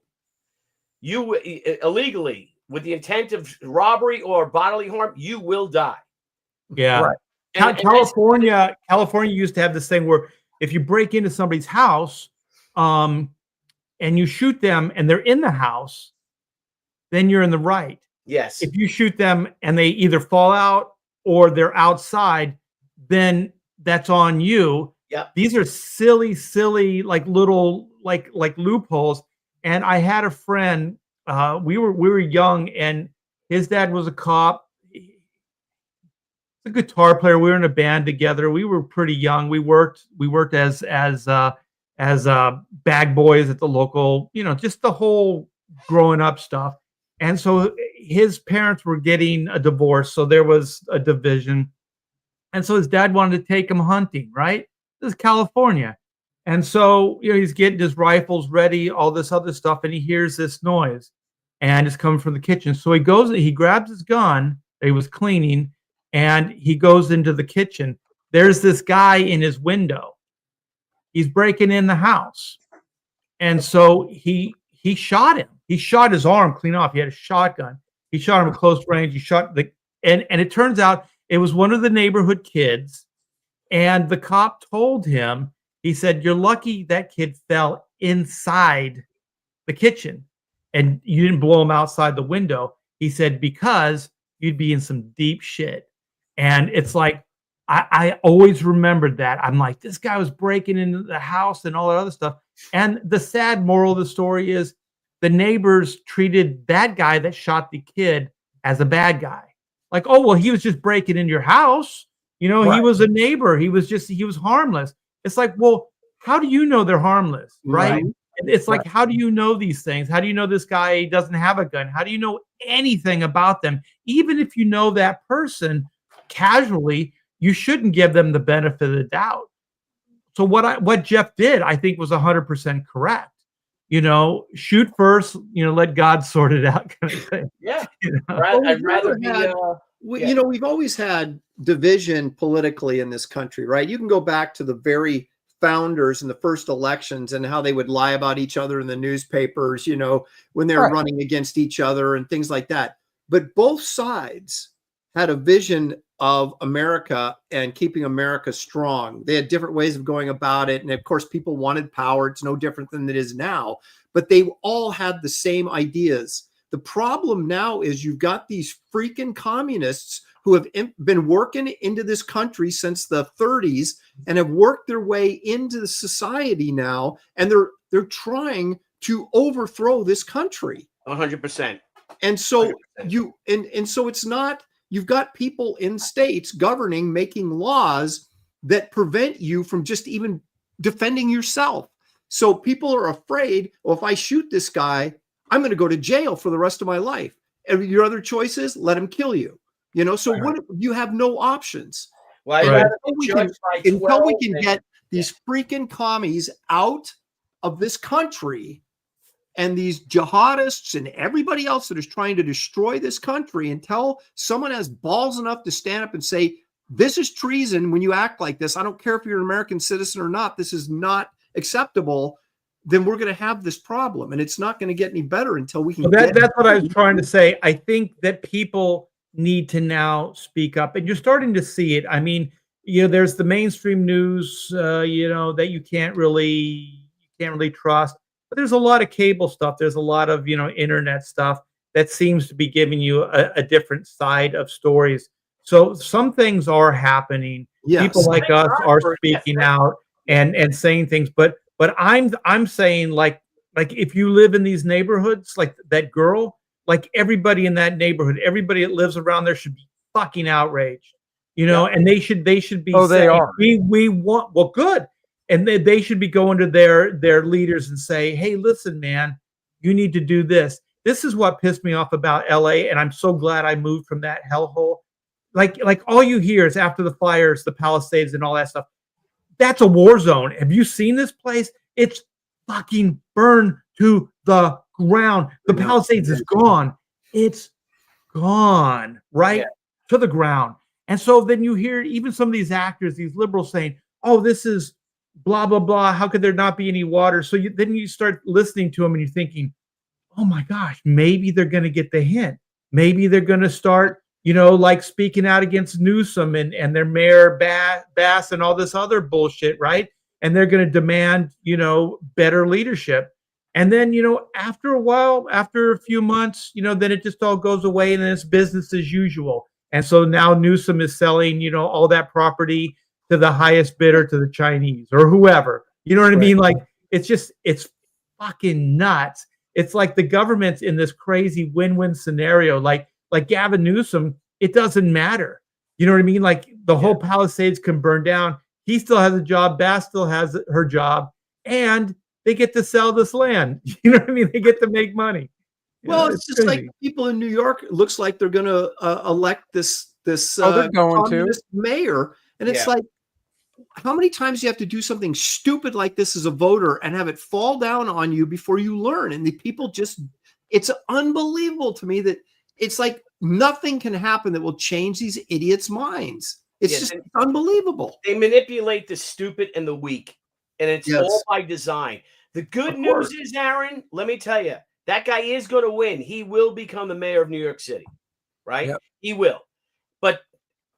D: you illegally with the intent of robbery or bodily harm, you will die.
C: Yeah. Right. California used to have this thing where if you break into somebody's house, and you shoot them and they're in the house, then you're in the right.
D: Yes.
C: If you shoot them and they either fall out or they're outside, then that's on you.
D: Yeah.
C: These are silly, like little like loopholes. And I had a friend, we were young, and his dad was a cop. A guitar player. We were in a band together. We were pretty young. We worked as bag boys at the local, just the whole growing up stuff. And so his parents were getting a divorce, so there was a division. And so his dad wanted to take him hunting, right? This is California. And so, he's getting his rifles ready, all this other stuff, and he hears this noise, and it's coming from the kitchen. So he grabs his gun that he was cleaning, and he goes into the kitchen. There's this guy in his window. He's breaking in the house. And so he shot him. He shot his arm clean off. He had a shotgun. He shot him at close range. He shot and it turns out it was one of the neighborhood kids. And the cop told him, he said, "You're lucky that kid fell inside the kitchen and you didn't blow him outside the window." He said, "Because you'd be in some deep shit." And it's like, I always remembered that. I'm like, this guy was breaking into the house and all that other stuff. And the sad moral of the story is the neighbors treated that guy that shot the kid as a bad guy. Like, oh, well, he was just breaking in your house. You know, he was a neighbor. He was harmless. It's like, well, how do you know they're harmless? Right. It's like, how do you know these things? How do you know this guy doesn't have a gun? How do you know anything about them? Even if you know that person casually, you shouldn't give them the benefit of the doubt. So what Jeff did, I think, was 100% correct. You know, shoot first, you know, let God sort it out, kind of thing.
D: Yeah.
C: You know?
E: Well,
D: I'd rather be
E: you know, we've always had division politically in this country, right? You can go back to the very founders in the first elections and how they would lie about each other in the newspapers, you know, when they're running against each other and things like that. But both sides had a vision of America and keeping America strong. They had different ways of going about it. And of course, people wanted power. It's no different than it is now, but they all had the same ideas. The problem now is you've got these freaking communists who have been working into this country since the 30s and have worked their way into the society now. And they're trying to overthrow this country.
D: 100%.
E: And so so it's not, you've got people in states governing, making laws that prevent you from just even defending yourself. So people are afraid, well, if I shoot this guy, I'm going to go to jail for the rest of my life. And your other choice is let him kill you. You know, so what, you have no options.
D: Well,
E: until we can get these freaking commies out of this country, and these jihadists and everybody else that is trying to destroy this country, until someone has balls enough to stand up and say, this is treason when you act like this. I don't care if you're an American citizen or not. This is not acceptable. Then we're going to have this problem, and it's not going to get any better until we can.
C: That's what I was trying to say. I think that people need to now speak up, and you're starting to see it. I mean, you know, there's the mainstream news, you know, that you can't really trust. But there's a lot of cable stuff. There's a lot of, you know, internet stuff that seems to be giving you a different side of stories. So some things are happening. Yes. People like us are speaking out and saying things. But I'm saying like if you live in these neighborhoods, like that girl, like everybody in that neighborhood, everybody that lives around there should be fucking outraged, you know, and they should be.
B: Oh, they are.
C: We want, well, good. And they should be going to their leaders and say, hey, listen, man, you need to do this. This is what pissed me off about LA. And I'm so glad I moved from that hellhole. Like all you hear is after the fires, the Palisades and all that stuff. That's a war zone. Have you seen this place? It's fucking burned to the ground. The Palisades is gone. It's gone, right? To the ground. And so then you hear even some of these actors, these liberals saying, oh, this is blah, blah, blah. How could there not be any water? So then you start listening to them and you're thinking, oh my gosh, maybe they're going to get the hint. Maybe they're going to start, you know, like speaking out against Newsom and their mayor Bass and all this other bullshit, right? And they're going to demand, you know, better leadership. And then, you know, after a while, after a few months, you know, then it just all goes away and then it's business as usual. And so now Newsom is selling, you know, all that property to the highest bidder, to the Chinese or whoever. You know what I mean? Like, it's fucking nuts. It's like the government's in this crazy win-win scenario. Like Gavin Newsom, it doesn't matter. You know what I mean? Like the whole Palisades can burn down. He still has a job. Bass still has her job. And they get to sell this land. You know what I mean? They get to make money.
E: Well, it's just crazy. Like people in New York, it looks like they're going to elect this
B: they're going to
E: mayor. And it's like, how many times do you have to do something stupid like this as a voter and have it fall down on you before you learn? And the people just, it's unbelievable to me that it's like nothing can happen that will change these idiots' minds. It's just unbelievable.
D: They manipulate the stupid and the weak, and it's all by design. The good news is, Aaron, let me tell you, That guy is going to win. He will become the mayor of New York City, right?
B: Yep.
D: He will. But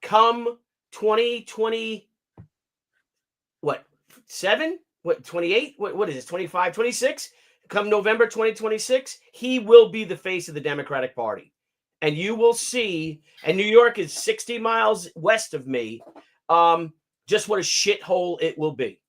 D: come 2020, what, 7? What, 28? What is this, 25, 26? Come November 2026, he will be the face of the Democratic Party. And you will see, and New York is 60 miles west of me, just what a shithole it will be.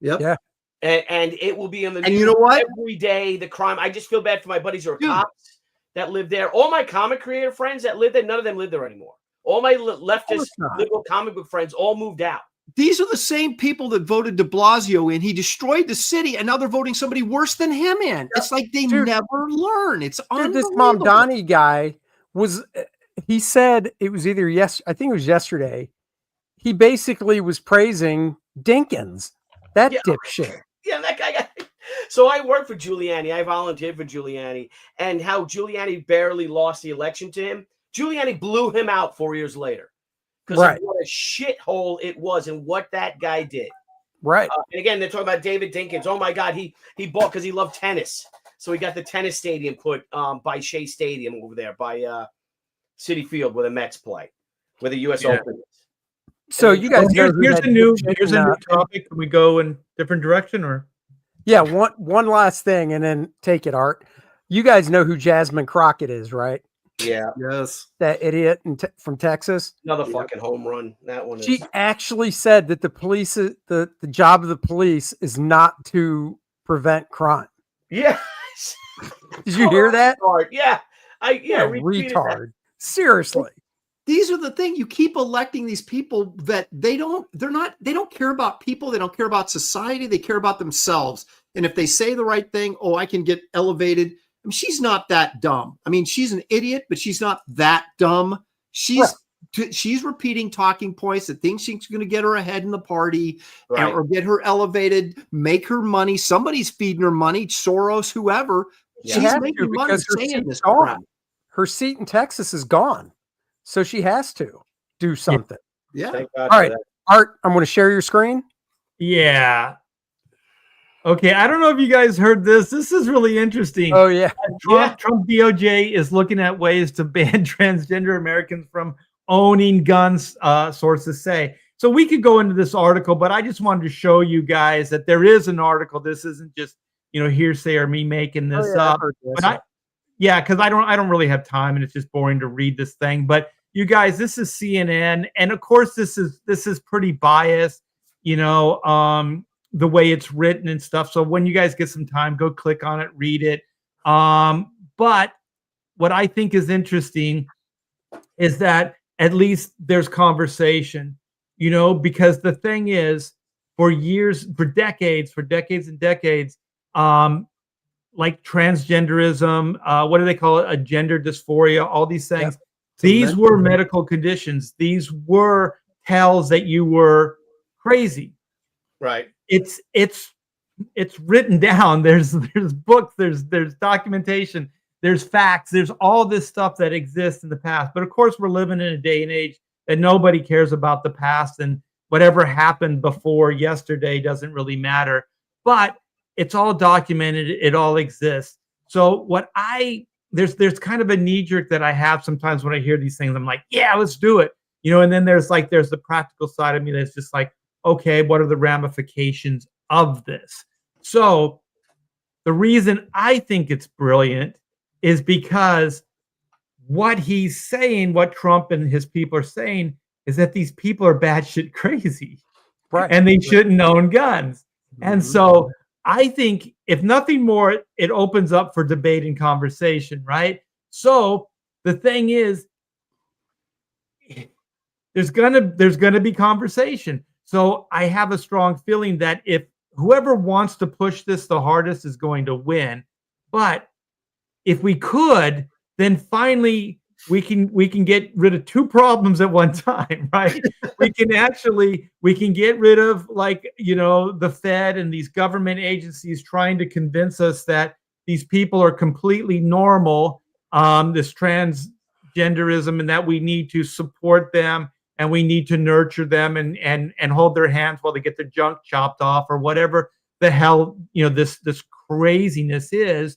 E: Yep.
B: Yeah.
D: And it will be in the
E: news, you know what?
D: Every day, the crime. I just feel bad for my buddies who are cops that live there. All my comic creator friends that live there, none of them live there anymore. All my leftist liberal comic book friends all moved out.
E: These are the same people that voted de Blasio in. He destroyed the city, and now they're voting somebody worse than him in. It's like they never learn. It's unbelievable.
B: This Mamdani guy was, he said it was either I think it was yesterday. He basically was praising Dinkins, that dipshit.
D: Yeah, that guy. So I worked for Giuliani. I volunteered for Giuliani, and how Giuliani barely lost the election to him. Giuliani blew him out 4 years later because of what a shithole it was and what that guy did.
B: Right.
D: And again, they're talking about David Dinkins. Oh my God, he bought because he loved tennis. So he got the tennis stadium put by Shea Stadium over there by City Field where the Mets play, where the U.S. Open is.
B: So you guys know
C: here's a new topic. Can we go in different direction or?
B: Yeah, one last thing and then take it, Art. You guys know who Jasmine Crockett is, right?
D: Yeah.
E: Yes.
B: That idiot from Texas.
D: Another fucking home run. That one.
B: She actually said that the police, the job of the police is not to prevent crime.
D: Yes.
B: Did you hear that?
D: Yeah.
B: Retard. Seriously.
E: These are the thing. You keep electing these people that they don't care about people. They don't care about society. They care about themselves. And if they say the right thing, oh, I can get elevated. I mean, she's not that dumb. I mean, she's an idiot, but she's not that dumb. She's repeating talking points that thinks she's going to get her ahead in the party or get her elevated, make her money. Somebody's feeding her money, Soros, whoever.
B: Yeah.
E: She's making money saying this crap.
B: Her seat in Texas is gone. So she has to do something.
E: Yeah.
B: All right, Art, I'm going to share your screen.
C: Yeah. Okay. I don't know if you guys heard this. This is really interesting.
B: Oh, yeah.
C: Trump DOJ is looking at ways to ban transgender Americans from owning guns, sources say. So we could go into this article, but I just wanted to show you guys that there is an article. This isn't just, hearsay or me making this up. But because I don't really have time, and it's just boring to read this thing. But you guys, this is CNN, and of course this is pretty biased, the way it's written and stuff. So when you guys get some time, go click on it, read it. But what I think is interesting is that at least there's conversation, because the thing is, for decades and decades, like transgenderism, what do they call it? A gender dysphoria, all these things. Yep. These were medical conditions. These were tells that you were crazy.
D: Right.
C: It's written down. There's books, there's documentation, there's facts, there's all this stuff that exists in the past. But of course, we're living in a day and age that nobody cares about the past, and whatever happened before yesterday doesn't really matter. But it's all documented. It all exists. So there's kind of a knee jerk that I have sometimes when I hear these things. I'm like, yeah, let's do it. And then there's the practical side of me that's just like, okay, what are the ramifications of this? So the reason I think it's brilliant is because what he's saying, what Trump and his people are saying, is that these people are batshit crazy. Right. And they shouldn't own guns. Mm-hmm. And so I think, if nothing more, it opens up for debate and conversation, right? So the thing is, there's gonna be conversation. So I have a strong feeling that if whoever wants to push this the hardest is going to win. But if we could, then finally we can get rid of two problems at one time, right? we can get rid of the Fed and these government agencies trying to convince us that these people are completely normal, this transgenderism, and that we need to support them and we need to nurture them and hold their hands while they get their junk chopped off or whatever the hell this craziness is.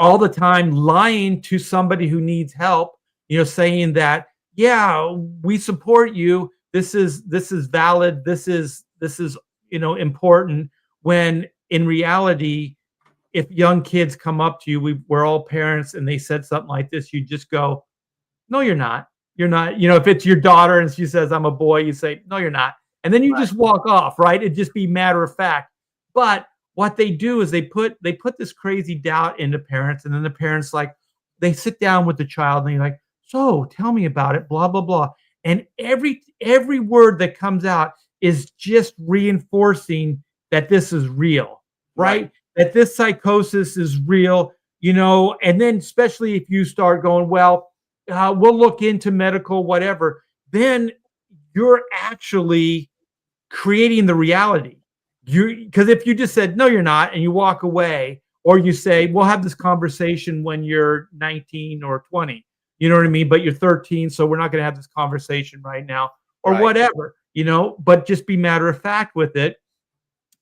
C: all the time lying to somebody who needs help, saying that, yeah, we support you. This is valid. This is important, when in reality, if young kids come up to you, we're all parents, and they said something like this, you just go, no, you're not. You're not. If it's your daughter and she says, I'm a boy, you say, no, you're not. And then you just walk off, right? It'd just be matter of fact. But what they do is they put this crazy doubt into parents, and then the parents, like, they sit down with the child and they're like, so tell me about it, blah, blah, blah. And every word that comes out is just reinforcing that this is real, right? That this psychosis is real, and then especially if you start going, well, we'll look into medical, whatever, then you're actually creating the reality. Because if you just said, no, you're not, and you walk away, or you say, we'll have this conversation when you're 19 or 20, you know what I mean? But you're 13, so we're not going to have this conversation right now, or whatever, but just be matter of fact with it,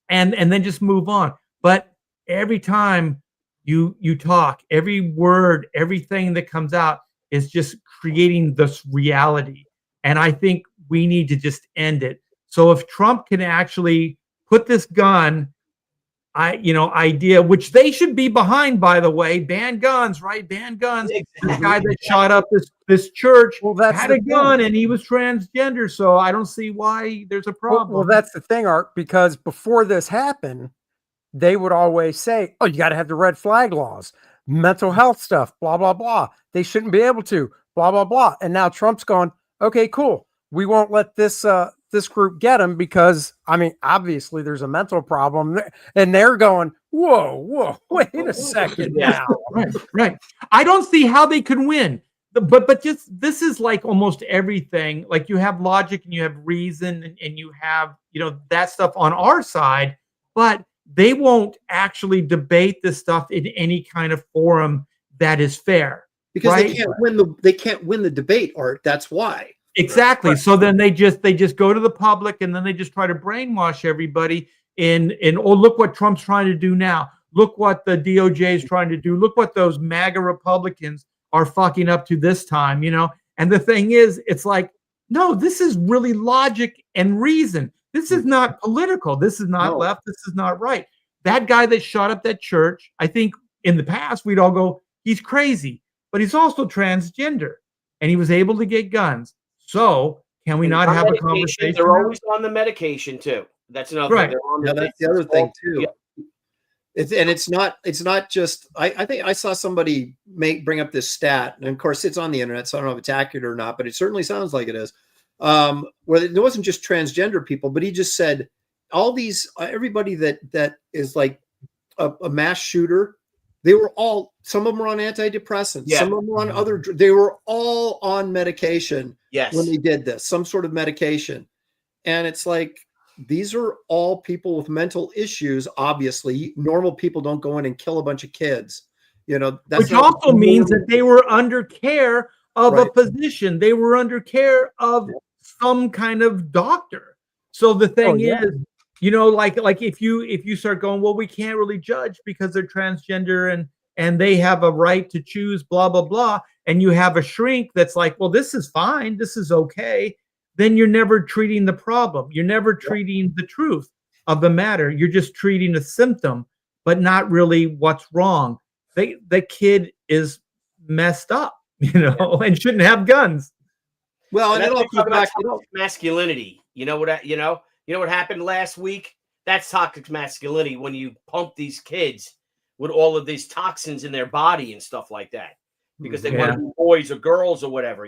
C: and then just move on. But every time you talk, every word, everything that comes out is just creating this reality. And I think we need to just end it. So if Trump can actually put this gun, idea, which they should be behind, by the way, ban guns, right? Ban guns. This guy that shot up this church had a gun, and he was transgender. So I don't see why there's a problem.
B: Well, that's the thing, Art, because before this happened, they would always say, oh, you got to have the red flag laws, mental health stuff, blah, blah, blah. They shouldn't be able to, blah, blah, blah. And now Trump's going, okay, cool. We won't let this group get him because, obviously there's a mental problem. And they're going, whoa, wait a second now.
C: Right. I don't see how they could win. But just, this is like almost everything. Like, you have logic and you have reason and you have, that stuff on our side, but they won't actually debate this stuff in any kind of forum that is fair.
E: Because they can't win the debate, Art. That's why.
C: Exactly. So then they just go to the public, and then they just try to brainwash everybody in oh, look what Trump's trying to do now. Look what the DOJ is trying to do. Look what those MAGA Republicans are fucking up to this time, And the thing is, it's like, no, this is really logic and reason. This is not political. This is not left. This is not right. That guy that shot up that church, I think in the past, we'd all go, he's crazy, but he's also transgender, and he was able to get guns. So can we not have a conversation?
D: They're always on the medication too. That's another thing.
E: That's the other thing too. Yeah. It's not just, I think I saw somebody bring up this stat, and of course it's on the internet, so I don't know if it's accurate or not, but it certainly sounds like it is. Where it wasn't just transgender people, but he just said all these, everybody that is like a mass shooter, they were all, some of them were on antidepressants, some of them were on they were all on medication when they did this, some sort of medication. And it's like, these are all people with mental issues. Obviously, normal people don't go in and kill a bunch of kids,
C: which also means that they were under care of a physician. They were under care of some kind of doctor. So the thing is, like if you start going, well, we can't really judge because they're transgender and they have a right to choose, blah, blah, blah. And you have a shrink that's like, well, this is fine. This is okay. Then you're never treating the problem. You're never treating the truth of the matter. You're just treating a symptom, but not really what's wrong. The kid is messed up, and shouldn't have guns.
D: Well, and it'll come back to masculinity. You know what happened last week? That's toxic masculinity, when you pump these kids with all of these toxins in their body and stuff like that, because they want to be boys or girls or whatever,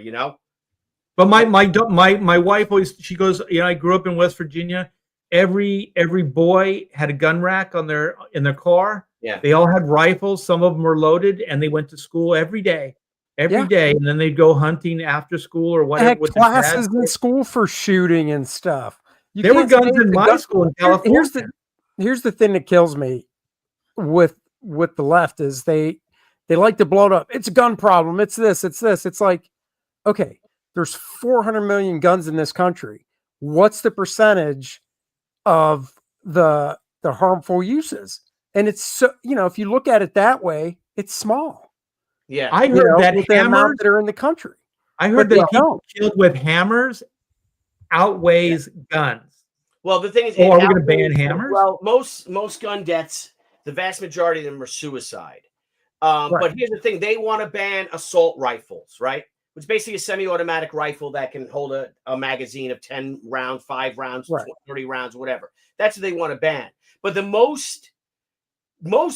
C: But my wife always, she goes, I grew up in West Virginia. Every boy had a gun rack in their car. Yeah. They all had rifles. Some of them were loaded, and they went to school every day, and then they'd go hunting after school or whatever.
B: They had classes in school for shooting and stuff.
C: There were guns in my school in California.
B: Here's the thing that kills me with the left is they like to blow it up. It's a gun problem. It's this. It's like, okay, there's 400 million guns in this country. What's the percentage of the harmful uses? And it's so, if you look at it that way, it's small.
D: Yeah,
C: I heard that
B: with the amount that are in the country.
C: I heard that people killed with hammers outweighs guns.
D: Well, the thing is,
C: are we going to ban hammers?
D: Well, most gun deaths, the vast majority of them are suicide. But here's the thing: they want to ban assault rifles, right? Which is basically a semi-automatic rifle that can hold a magazine of 10 rounds, 5 rounds, 30 rounds, whatever. That's what they want to ban. But the most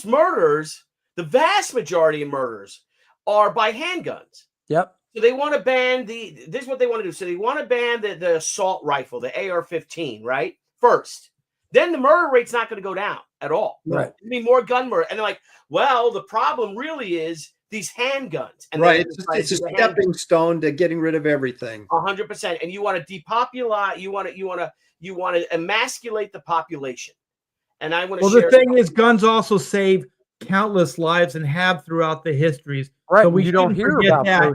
D: murders, the vast majority of murders, are by handguns.
B: Yep.
D: So they want to ban this is what they want to do. So they want to ban the assault rifle, the AR-15, right? First. Then the murder rate's not going to go down at all.
B: Right.
D: There'll be more gun murder. And they're like, well, the problem really is these handguns. And
E: it's a stepping stone to getting rid of everything.
D: 100%. And you want to depopulate, you want to emasculate the population. And I want to
C: the thing is, guns also save countless lives and have throughout the histories.
B: Right.
C: So we
B: don't hear about
C: that.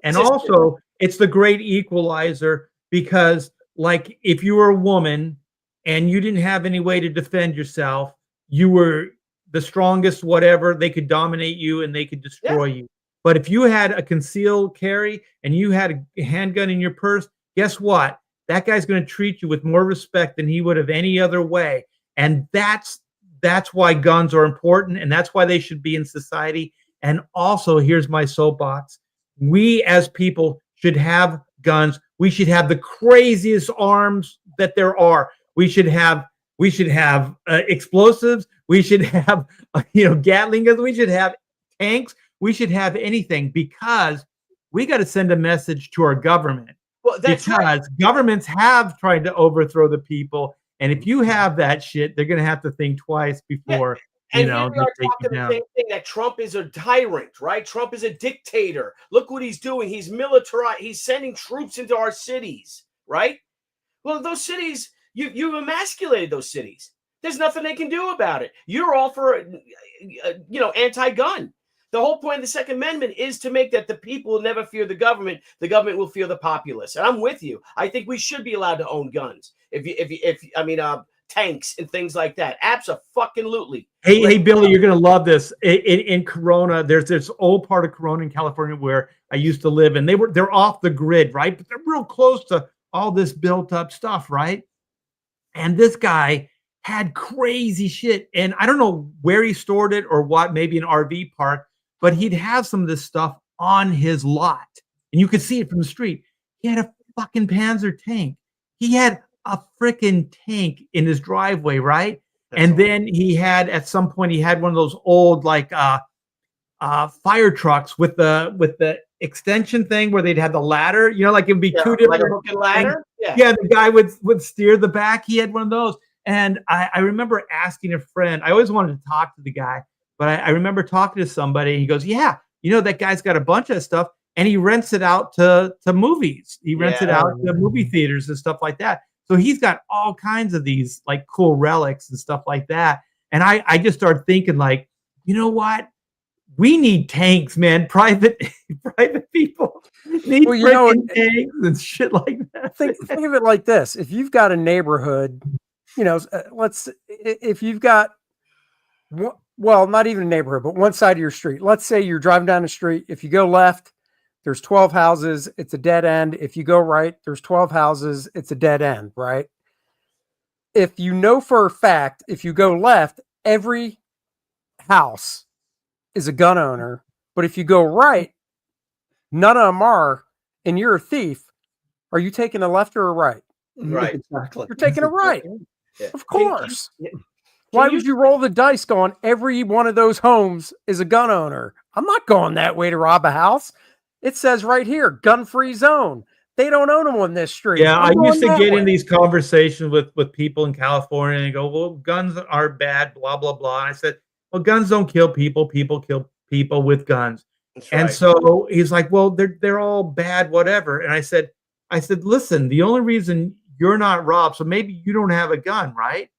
C: And also, it's the great equalizer, because, like, if you were a woman and you didn't have any way to defend yourself, you were the strongest, whatever, they could dominate you and they could destroy you. But if you had a concealed carry and you had a handgun in your purse, guess what? That guy's going to treat you with more respect than he would have any other way. And that's why guns are important, and that's why they should be in society. And also, here's my soapbox: we as people should have guns. We should have the craziest arms that there are. We should have explosives. We should have Gatling guns. We should have tanks. We should have anything, because we got to send a message to our government.
D: Well, that's
C: because governments have tried to overthrow the people. And if you have that shit, they're going to have to think twice before,
D: and here we are talking the same thing, that Trump is a tyrant, right? Trump is a dictator. Look what he's doing. He's militarized. He's sending troops into our cities, right? Well, those cities, you've emasculated those cities. There's nothing they can do about it. You're all for, anti-gun. The whole point of the Second Amendment is to make that the people will never fear the government will fear the populace. And I'm with you. I think we should be allowed to own guns. Tanks and things like that. Absolutely.
C: Hey, Billy, you're gonna love this. In Corona, there's this old part of Corona in California where I used to live, and they're off the grid, right? But they're real close to all this built up stuff, right? And this guy had crazy shit, and I don't know where he stored it or what, maybe an RV park. But he'd have some of this stuff on his lot, and you could see it from the street. He had a fucking Panzer tank. He had a freaking tank in his driveway, right? And then he had, at some point, he had one of those old fire trucks with the extension thing where they'd have the ladder. Like it would be two different,
D: like a hook and ladder.
C: Yeah, the guy would steer the back. He had one of those, and I remember asking a friend. I always wanted to talk to the guy. But I remember talking to somebody, and he goes, yeah, that guy's got a bunch of stuff, and he rents it out to movies. He rents it out to movie theaters and stuff like that. So he's got all kinds of these like cool relics and stuff like that. And I just started thinking, like, you know what? We need tanks, man. Private people need tanks and shit like that.
B: Think of it like this. If you've got a neighborhood, if you've got well, not even a neighborhood, but one side of your street. Let's say you're driving down the street. If you go left, there's 12 houses. It's a dead end. If you go right, there's 12 houses. It's a dead end, right? If you know for a fact, if you go left, every house is a gun owner. But if you go right, none of them are, and you're a thief, are you taking a left or a right?
D: Right.
E: Exactly.
B: You're taking a right.
D: Yeah.
B: Of course. Why would you roll the dice going, every one of those homes is a gun owner? I'm not going that way to rob a house. It says right here, gun-free zone. They don't own them on this street.
C: Yeah, I used to get in these conversations with people in California and go, well, guns are bad, blah, blah, blah. And I said, well, guns don't kill people. People kill people with guns. And so he's like, well, they're all bad, whatever. And I said, listen, the only reason you're not robbed, so maybe you don't have a gun, right?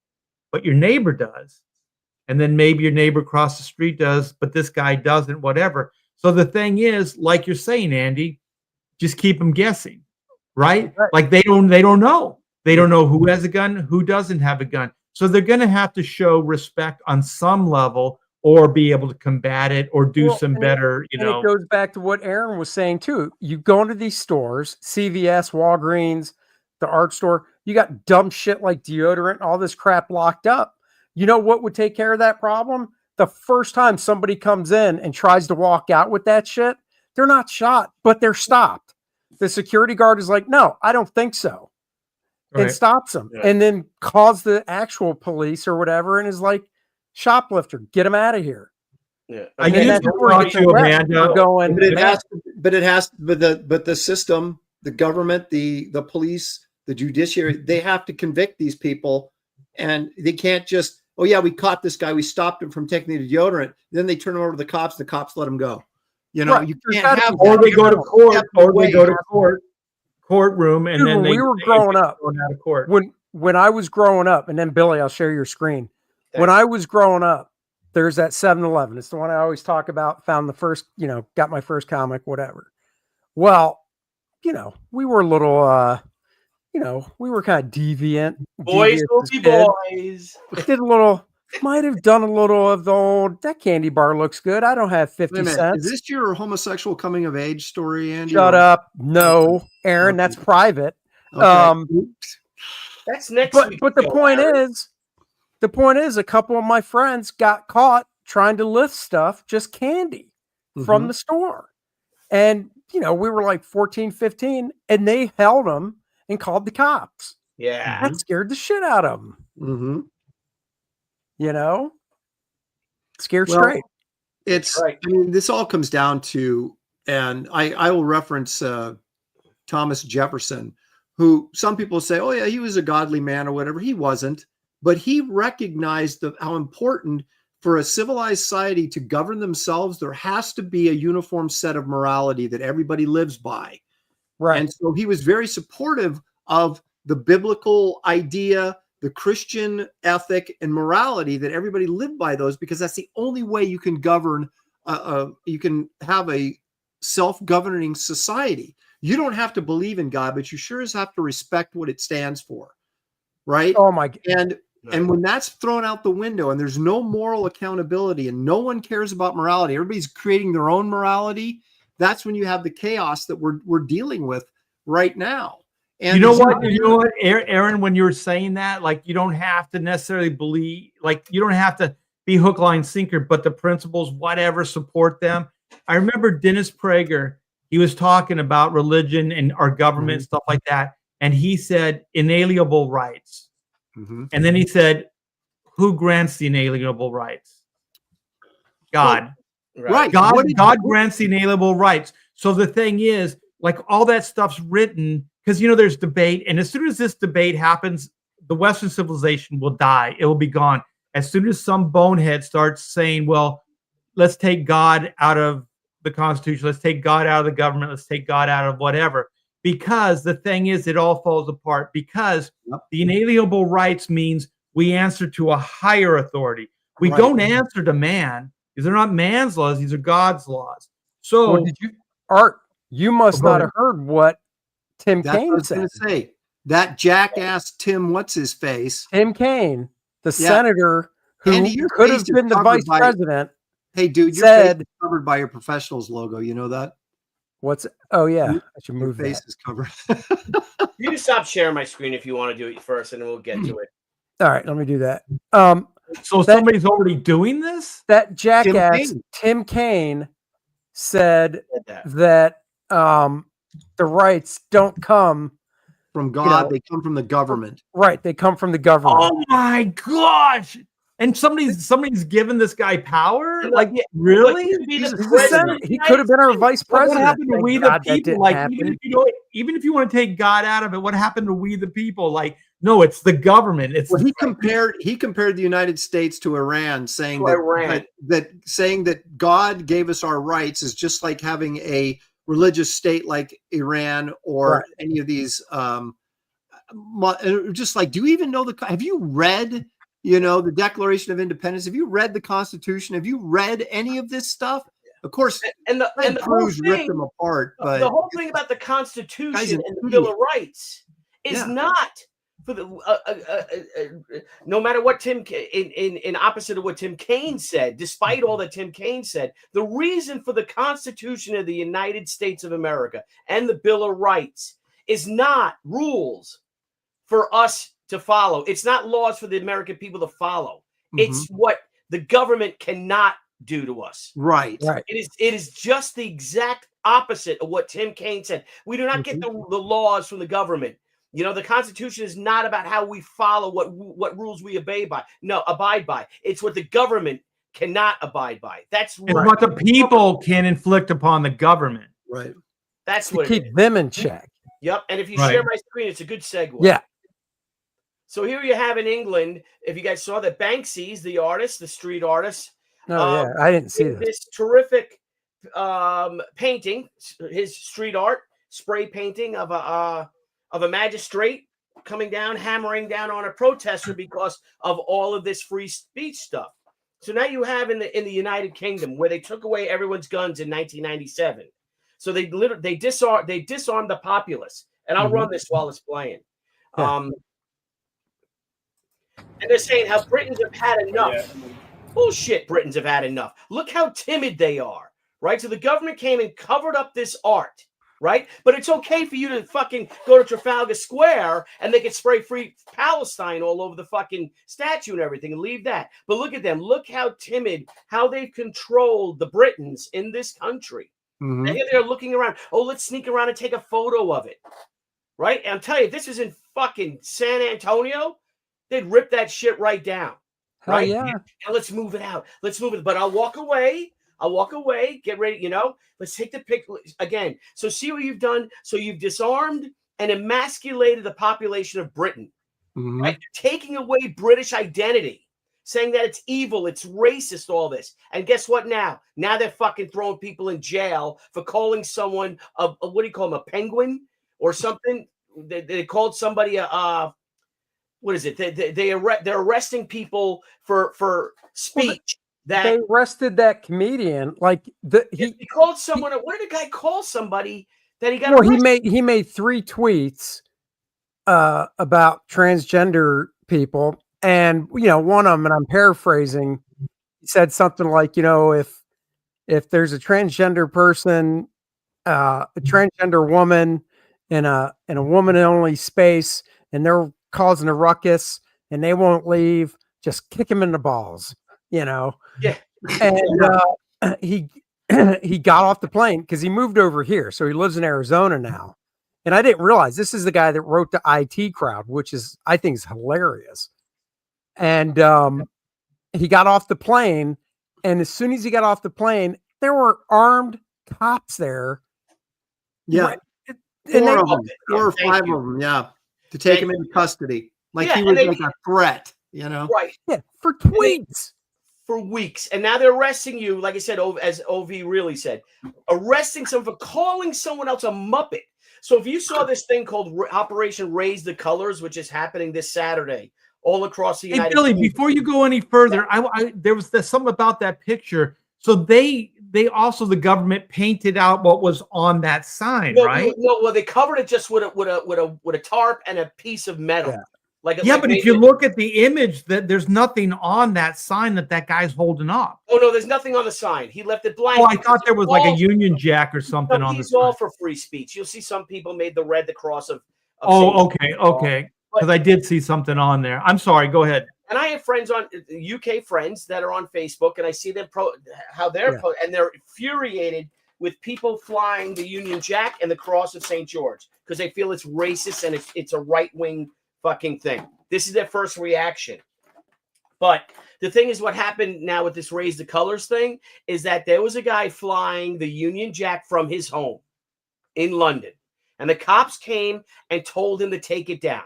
C: But your neighbor does. And then maybe your neighbor across the street does, but this guy doesn't, whatever. So the thing is, like you're saying, Andy, just keep them guessing, right? Like they don't know. They don't know who has a gun, who doesn't have a gun. So they're going to have to show respect on some level, or be able to combat it or do some better,
B: And it goes back to what Aaron was saying too. You go into these stores, CVS, Walgreens, the art store, you got dumb shit like deodorant, all this crap locked up. You know what would take care of that problem? The first time somebody comes in and tries to walk out with that shit, they're not shot, but they're stopped. The security guard is like, no, I don't think so. And stops them. Yeah. And then calls the actual police or whatever and is like, shoplifter, get him out of here.
C: Yeah. I used to talk to Amanda
E: going, but the system, the government, the police, the judiciary, they have to convict these people, and they can't just, oh yeah, we caught this guy, we stopped him from taking the deodorant. Then they turn him over to the cops let him go. You know, you can't have,
C: or they go to court, courtroom, and then
B: we were growing up.
C: Out of court.
B: When I was growing up, and then Billy, I'll share your screen. Thanks. When I was growing up, there's that 7-Eleven. It's the one I always talk about. Found the first, got my first comic, whatever. Well, we were a little, we were kind of deviant.
D: Boys will be boys.
B: Did a little, might have done a little of the old, that candy bar looks good. I don't have 50 cents.
E: Is this your homosexual coming of age story, Andy?
B: Shut up. No, Aaron, that's private.
E: Okay.
D: That's next week.
B: But the point is, a couple of my friends got caught trying to lift stuff, just candy from the store. And, we were like 14, 15, and they held them and called the cops.
D: Yeah.
B: That scared the shit out of them. Scared straight.
E: It's, I mean, this all comes down to, and I will reference Thomas Jefferson, who some people say, oh yeah, he was a godly man or whatever. He wasn't, but he recognized how important for a civilized society to govern themselves, there has to be a uniform set of morality that everybody lives by.
B: Right.
E: And so he was very supportive of the biblical idea, the Christian ethic and morality, that everybody lived by those, because that's the only way you can govern, you can have a self-governing society. You don't have to believe in God, but you sure as have to respect what it stands for. Right.
B: Oh my God.
E: And when that's thrown out the window and there's no moral accountability and no one cares about morality, everybody's creating their own morality. That's when you have the chaos that we're dealing with right now. And
C: you know what, Aaron, when you're saying that, like, you don't have to necessarily believe, like, you don't have to be hook, line, sinker, but the principles, whatever, support them. I remember Dennis Prager, he was talking about religion and our government, stuff like that. And he said inalienable rights. And then he said, who grants the inalienable rights? God.
E: Right.
C: God grants the inalienable rights. So the thing is, like, all that stuff's written, because, there's debate. And as soon as this debate happens, the Western civilization will die. It will be gone. As soon as some bonehead starts saying, well, let's take God out of the Constitution. Let's take God out of the government. Let's take God out of whatever. Because the thing is, it all falls apart, because the inalienable rights means we answer to a higher authority. We don't answer to man, because they're not man's laws. These are God's laws. So
B: Art, you must not have heard what Tim Kaine said.
E: Going to say that jackass Tim, what's his face?
B: Tim Kaine, the senator who could have been the vice president.
E: Hey, dude, your face is covered by your Professionals logo. You know that?
B: Oh yeah, I should move
E: your face is covered.
D: You can stop sharing my screen if you want to do it first, and then we'll get to it.
B: All right, let me do that.
C: So somebody's already doing this?
B: That jackass Tim Kaine said that the rights don't come
E: from God, they come from the government.
B: Right, they come from the government.
C: Oh my gosh. And somebody's given this guy power? Like, really?
B: He could have been our vice president.
C: What happened to we the people? Like, even if you want to take God out of it, what happened to we the people? Like, no, it's the government.
E: He compared the United States to Iran, saying that God gave us our rights is just like having a religious state like Iran or any of these. Just like, do you even know have you read? The Declaration of Independence. Have you read the Constitution? Have you read any of this stuff? Of course,
D: and the whole thing,
E: ripped them apart. But
D: the whole thing about the Constitution and the Bill of Rights is not for the no matter what Tim in opposite of what Tim Kaine said, despite all that Tim Kaine said, the reason for the Constitution of the United States of America and the Bill of Rights is not rules for us to follow. It's not laws for the American people to follow. It's what the government cannot do to us.
E: Right.
D: It is just the exact opposite of what Tim Kaine said. We do not get the laws from the government. You know, the Constitution is not about how we follow what rules we abide by. It's what the government cannot abide by. That's
C: what the people can inflict upon the government.
E: Right.
D: That's
B: to
D: what
B: keep them in check.
D: Yep. And if you share my screen, it's a good segue.
B: Yeah.
D: So here you have in England, if you guys saw that Banksy's the artist, the street artist.
B: Oh, I didn't see
D: this terrific painting, his street art, spray painting of a magistrate coming down, hammering down on a protester because of all of this free speech stuff. So now you have in the United Kingdom, where they took away everyone's guns in 1997. So they disarmed the populace. And I'll run this while it's playing. And they're saying how Britons have had enough. Bullshit, Britons have had enough. Look how timid they are, right? So the government came and covered up this art. Right? But it's okay for you to fucking go to Trafalgar Square and they can spray free Palestine all over the fucking statue and everything and leave that. But look at them. Look how timid, how they've controlled the Britons in this country. And here they're looking around. Oh, let's sneak around and take a photo of it. Right? And I'm telling you, if this is in fucking San Antonio, they'd rip that shit right down. Right?
B: Yeah.
D: And let's move it out. Let's move it. But I'll walk away, get ready, let's take the pic again. So see what you've done. So you've disarmed and emasculated the population of Britain, right? You're taking away British identity, saying that it's evil, it's racist, all this. And guess what now? Now they're fucking throwing people in jail for calling someone what do you call them, a penguin or something? They called somebody what is it? They're arresting people for speech.
B: They arrested that comedian. Like
D: he called someone. What did the guy call somebody that he got?
B: Well, he made 3 tweets about transgender people, and one of them, and I'm paraphrasing, he said something like, if there's a transgender person, a transgender woman in a woman only space, and they're causing a ruckus and they won't leave, just kick him in the balls. Yeah. And he got off the plane because he moved over here. So he lives in Arizona now. And I didn't realize this is the guy that wrote the IT Crowd, which I think is hilarious. And he got off the plane. And as soon as he got off the plane, there were armed cops there.
E: Yeah. Four or 5 of them. Yeah. To take him into custody. Like he was like a threat,
D: Right.
B: Yeah. For tweets.
D: For weeks. And now they're arresting you, like I said, as OV really said, arresting someone for calling someone else a Muppet. So if you saw this thing called Operation Raise the Colors, which is happening this Saturday all across the United
C: Billy,
D: States.
C: Before you go any further, there was something about that picture. So they also, the government painted out what was on that sign, right?
D: No, well, they covered it just with a tarp and a piece of metal.
B: Yeah.
D: But
C: if you look at the image, that there's nothing on that sign that guy's holding up.
D: Oh no, there's nothing on the sign. He left it blank.
C: Oh, I thought there was like a Union Jack or something on the sign.
D: He's all for free speech. You'll see some people made the cross of
C: okay. Because I did see something on there. I'm sorry. Go ahead.
D: And I have friends UK friends that are on Facebook, and I see them and they're infuriated with people flying the Union Jack and the cross of St. George because they feel it's racist and it's a right-wing fucking thing. This is their first reaction. But the thing is, what happened now with this Raise the Colors thing is that there was a guy flying the Union Jack from his home in London, and the cops came and told him to take it down.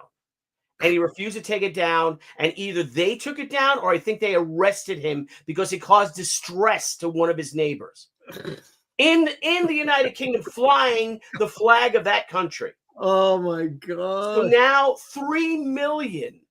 D: And he refused to take it down, and either they took it down or I think they arrested him because it caused distress to one of his neighbors in the United Kingdom, flying the flag of that country.
E: Oh my God.
D: So now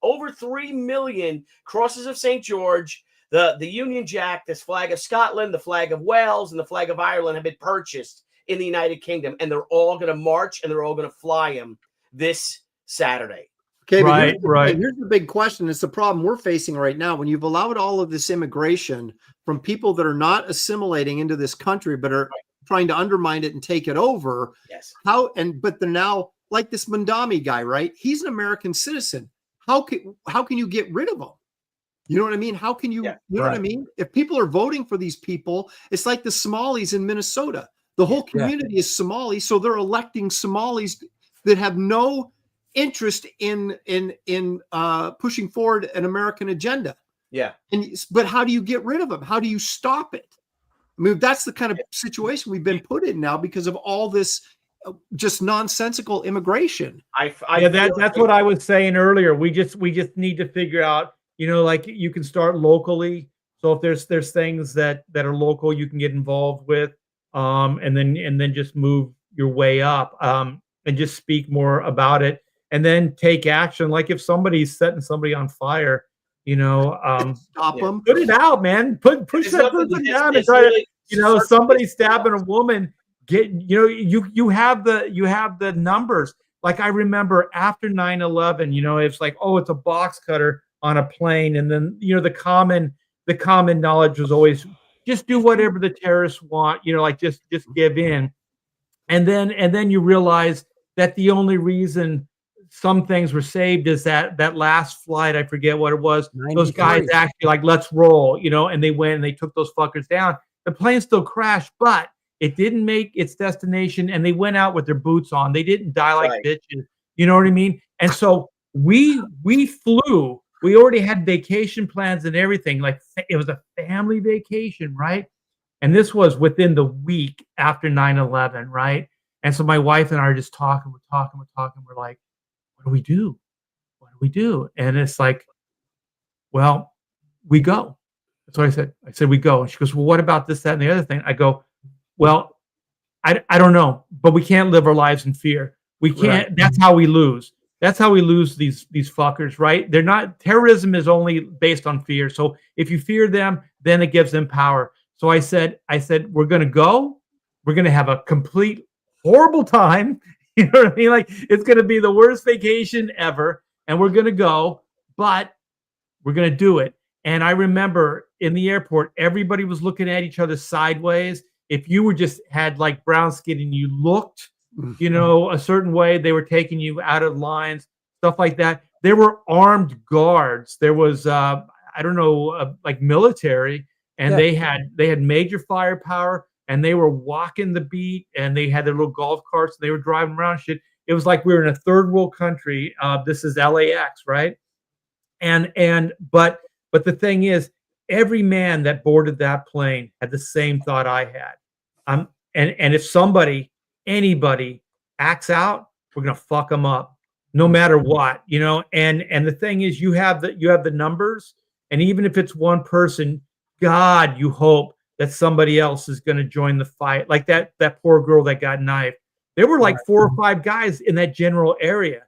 D: over 3 million crosses of St. George, the Union Jack, this flag of Scotland, the flag of Wales, and the flag of Ireland have been purchased in the United Kingdom, and they're all going to march and they're all going to fly them this Saturday.
E: Okay,
C: right, right.
E: Here's the big question. It's the problem we're facing right now. When you've allowed all of this immigration from people that are not assimilating into this country, but are trying to undermine it and take it over.
D: Yes.
E: But they're now like this Mandami guy, right? He's an American citizen. How can you get rid of him? You know what I mean? How can you, you know what I mean? If people are voting for these people, it's like the Somalis in Minnesota. The whole community is Somali, so they're electing Somalis that have no interest in pushing forward an American agenda.
D: Yeah.
E: But how do you get rid of them? How do you stop it? I mean, that's the kind of situation we've been put in now because of all this just nonsensical immigration.
C: That's what I was saying earlier. We just need to figure out, you know, like you can start locally. So if there's things that are local, you can get involved with, and then just move your way up, and just speak more about it, and then take action. Like if somebody's setting somebody on fire, you know,
E: stop them,
C: put it out, man. Push that person down and try to, you know, somebody stabbing a woman. You have the numbers. Like I remember after 9/11, you know, it's like, oh, it's a box cutter on a plane, and then you know the common knowledge was always just do whatever the terrorists want, you know, like just give in, and then you realize that the only reason some things were saved is that last flight, I forget what it was. 93. Those guys actually like, let's roll, you know, and they went and they took those fuckers down. The plane still crashed, but it didn't make its destination, and they went out with their boots on. They didn't die like bitches. You know what I mean? And so we flew. We already had vacation plans and everything. Like it was a family vacation, right? And this was within the week after 9/11, right? And so my wife and I are just talking. We're talking. We're like, what do we do? What do we do? And it's like, well, we go. That's what I said. I said, we go. And she goes, well, what about this, that, and the other thing? I go, well, I don't know, but we can't live our lives in fear. We can't. Right. That's how we lose. That's how we lose these fuckers, right? They're not. Terrorism is only based on fear. So if you fear them, then it gives them power. So I said, we're going to go. We're going to have a complete horrible time. You know what I mean? Like it's going to be the worst vacation ever, and we're going to go, but we're going to do it. And I remember in the airport, everybody was looking at each other sideways. If you were just had like brown skin and you looked, you know, a certain way, they were taking you out of lines, stuff like that. There were armed guards. There was, I don't know, like military, and they had major firepower, and they were walking the beat, and they had their little golf carts, and they were driving around shit. It was like we were in a third world country. This is LAX, right? But the thing is, every man that boarded that plane had the same thought I had. And if anybody acts out, we're gonna fuck them up, no matter what, you know. And the thing is, you have the numbers, and even if it's one person, God, you hope that somebody else is gonna join the fight. Like that poor girl that got knifed. There were like 4 or 5 guys in that general area.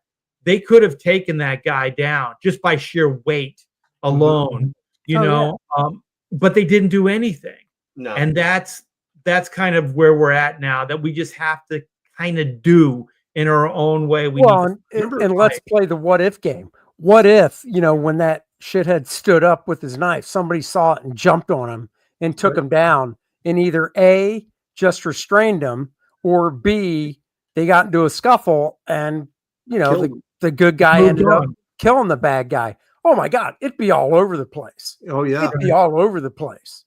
C: They could have taken that guy down just by sheer weight alone. You know, but they didn't do anything. No. And that's kind of where we're at now, that we just have to kind of do in our own way.
B: And let's play the what if game. What if, you know, when that shithead stood up with his knife, somebody saw it and jumped on him and took him down, and either A, just restrained him, or B, they got into a scuffle and, you know, the good guy ended up killing the bad guy. Oh my God, it'd be all over the place.
E: Oh yeah,
B: it'd be all over the place.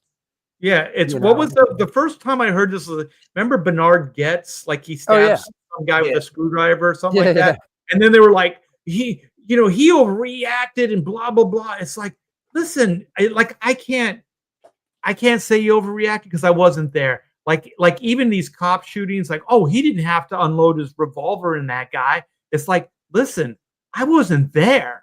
C: Yeah, it's what was the first time I heard this? Remember Bernard Getz? Like he stabs some guy with a screwdriver or something like that. And then they were like, he overreacted and blah blah blah. It's like, listen, I can't say he overreacted because I wasn't there. Like even these cop shootings, like, oh, he didn't have to unload his revolver in that guy. It's like, listen, I wasn't there.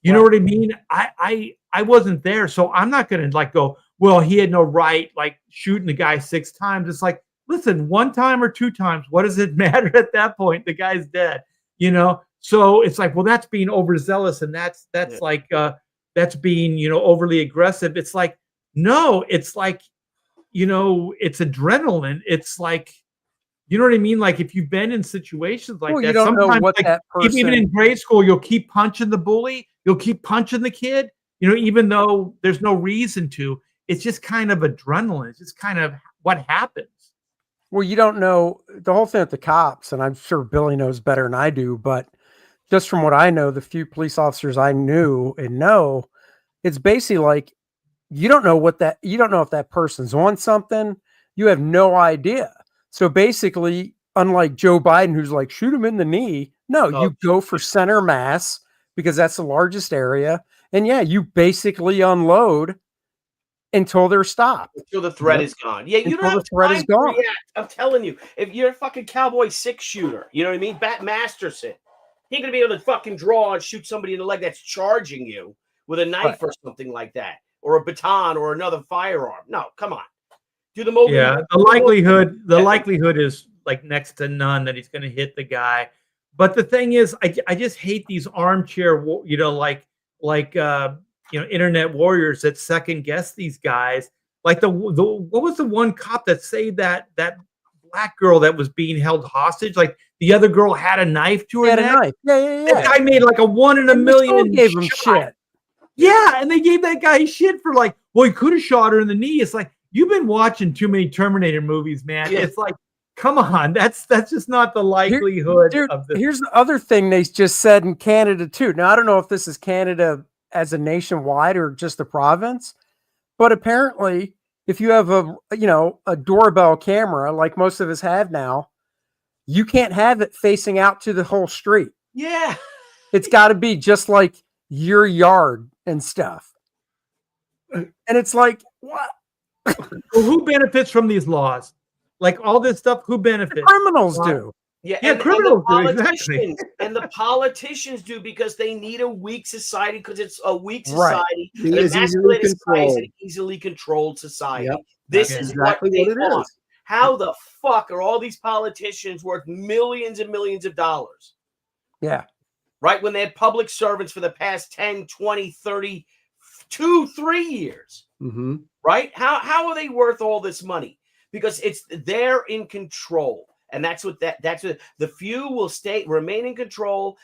C: You know what I mean? I wasn't there, so I'm not gonna like go, well, he had no right, like shooting the guy 6 times. It's like, listen, 1 time or 2 times, what does it matter at that point? The guy's dead, you know? So it's like, well, that's being overzealous, and that's like that's being, you know, overly aggressive. It's like, no, it's like, you know, it's adrenaline. It's like, You know what I mean? Like if you've been in situations like that,
B: you don't know what
C: like,
B: that person.
C: Even in grade school, you'll keep punching the bully. You'll keep punching the kid. You know, even though there's no reason to. It's just kind of adrenaline. It's just kind of what happens.
B: Well, you don't know the whole thing with the cops, and I'm sure Billy knows better than I do, but just from what I know, the few police officers I knew and know, it's basically like you don't know if that person's on something. You have no idea. So basically, unlike Joe Biden, who's like, shoot him in the knee. No, you go for center mass because that's the largest area. And yeah, you basically unload until they're stopped.
D: Until the threat is gone. Yeah, you don't have time to react. I'm telling you, if you're a fucking Cowboy 6 shooter, you know what I mean? Bat Masterson, he ain't gonna be able to fucking draw and shoot somebody in the leg that's charging you with a knife or something like that, or a baton or another firearm. No, come on. Do the mobile.
C: Yeah, the likelihood is like next to none that he's going to hit the guy. But the thing is, I just hate these armchair, you know, like internet warriors that second guess these guys. Like the what was the one cop that saved that black girl that was being held hostage? Like the other girl had a knife to her neck.
B: A knife. Yeah.
C: That guy made like a 1 in a million.
B: Gave him shit.
C: Yeah, and they gave that guy shit for like, well, he could have shot her in the knee. It's like, you've been watching too many Terminator movies, man. Yeah. It's like, come on, that's just not the likelihood of this.
B: Here's the other thing they just said in Canada too. Now I don't know if this is Canada as a nationwide or just a province, but apparently, if you have a doorbell camera like most of us have now, you can't have it facing out to the whole street.
D: Yeah,
B: it's got to be just like your yard and stuff. And it's like, what?
C: Well, who benefits from these laws? Like all this stuff, who benefits?
B: The criminals do.
D: Yeah,
C: criminals
D: do,
C: exactly.
D: And the politicians do because they need a weak society, because it's a weak society.
E: Right. It is
D: easily controlled society.
E: Yep.
D: This is exactly what they want. How the fuck are all these politicians worth millions and millions of dollars?
B: Yeah.
D: Right? When they had public servants for the past 10, 20, 30, 2, 3 years.
E: Mm-hmm.
D: Right? How are they worth all this money? Because they're in control. And that's what the few will remain in control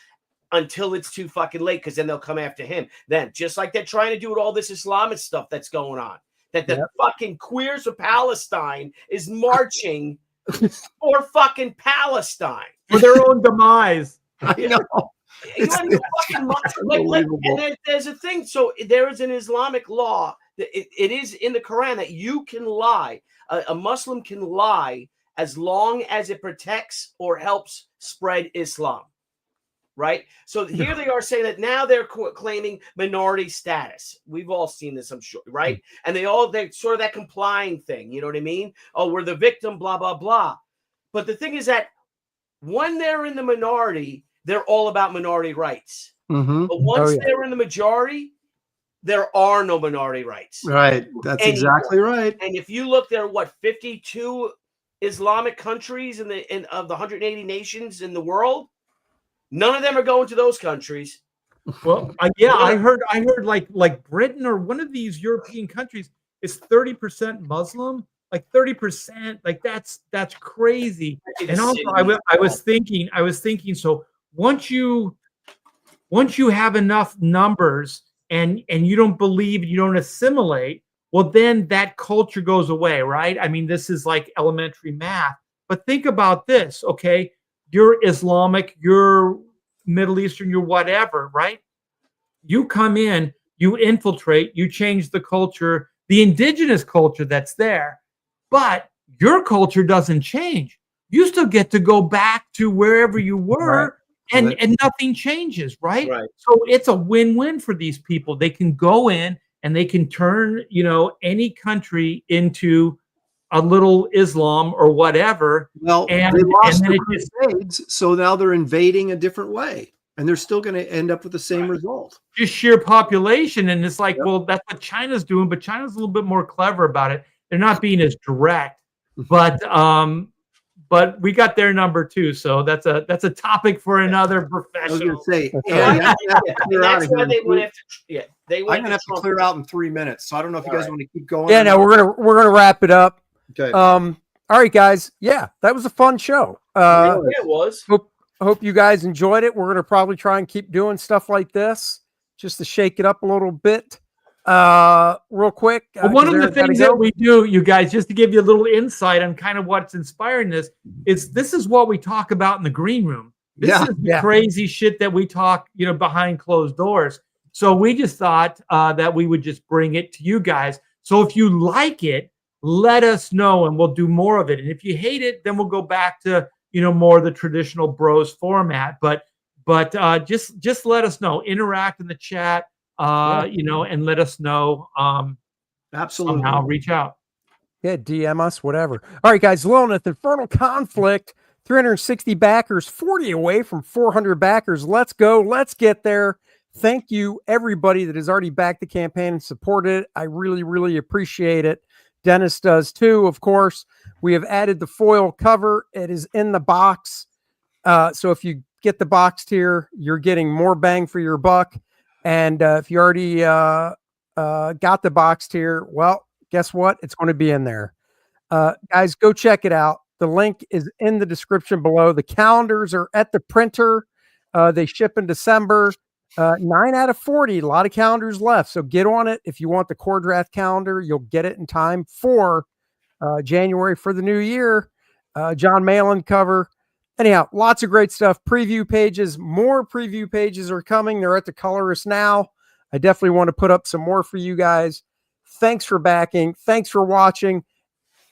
D: until it's too fucking late, because then they'll come after him. Then, just like they're trying to do with all this Islamic stuff that's going on, that the fucking queers of Palestine is marching for fucking Palestine.
C: For their own demise.
E: I know.
D: And there's a thing. So there is an Islamic law. It is in the Quran that you can lie. A Muslim can lie as long as it protects or helps spread Islam, right? So here they are saying that now they're claiming minority status. We've all seen this, I'm sure, right? And they're sort of that complying thing, you know what I mean? Oh, we're the victim, blah, blah, blah. But the thing is that when they're in the minority, they're all about minority rights.
E: Mm-hmm.
D: But once they're in the majority, there are no minority rights.
E: Right. That's exactly right.
D: And if you look, there are 52 Islamic countries of the 180 nations in the world. None of them are going to those countries.
C: Well, I heard like Britain or one of these European countries is 30% Muslim, like 30%. Like that's crazy. And also, I was thinking. So once you have enough numbers and you don't believe, you don't assimilate, well, then that culture goes away, right? I mean, this is like elementary math. But think about this, okay? You're Islamic, you're Middle Eastern, you're whatever, right? You come in, you infiltrate, you change the culture, the indigenous culture that's there, but your culture doesn't change. You still get to go back to wherever you were, and nothing changes, right? So it's a win-win for these people. They can go in and they can turn, any country into a little Islam or whatever.
E: Well, they lost the Crusades, so now they're invading a different way, and they're still going to end up with the same result.
C: Just sheer population, and it's like, well, that's what China's doing, but China's a little bit more clever about it. They're not being as direct, but we got their number too, so that's a topic for another professional.
E: I was going to say, I'm going to have to clear out in 3 minutes, so I don't know if you guys want to keep going.
B: Yeah, no, we're gonna wrap it up.
E: Okay.
B: All right, guys. Yeah, that was a fun show.
D: Yeah, it was.
B: Hope you guys enjoyed it. We're going to probably try and keep doing stuff like this just to shake it up a little bit. Real quick.
C: Well, one of the things that we do, you guys, just to give you a little insight on kind of what's inspiring this is what we talk about in the green room. This is the crazy shit that we talk, behind closed doors. So we just thought that we would just bring it to you guys. So if you like it, let us know and we'll do more of it. And if you hate it, then we'll go back to, more of the traditional bros format. But just let us know. Interact in the chat, and let us know.
E: Absolutely.
C: Somehow reach out.
B: Yeah, DM us, whatever. All right, guys. LILINETH, Infernal Conflict, 360 backers, 40 away from 400 backers. Let's go. Let's get there. Thank you, everybody that has already backed the campaign and supported it. I really, really appreciate it. Dennis does too, of course. We have added the foil cover. It is in the box. So if you get the box tier, you're getting more bang for your buck. And if you already got the box tier, well, guess what? It's going to be in there. Guys, go check it out. The link is in the description below. The calendars are at the printer. They ship in December. 9 out of 40, a lot of calendars left. So get on it. If you want the Kor-Drath calendar, you'll get it in time for January for the new year. John Malin cover. Anyhow, lots of great stuff. Preview pages, more preview pages are coming. They're at the colorist now. I definitely want to put up some more for you guys. Thanks for backing. Thanks for watching.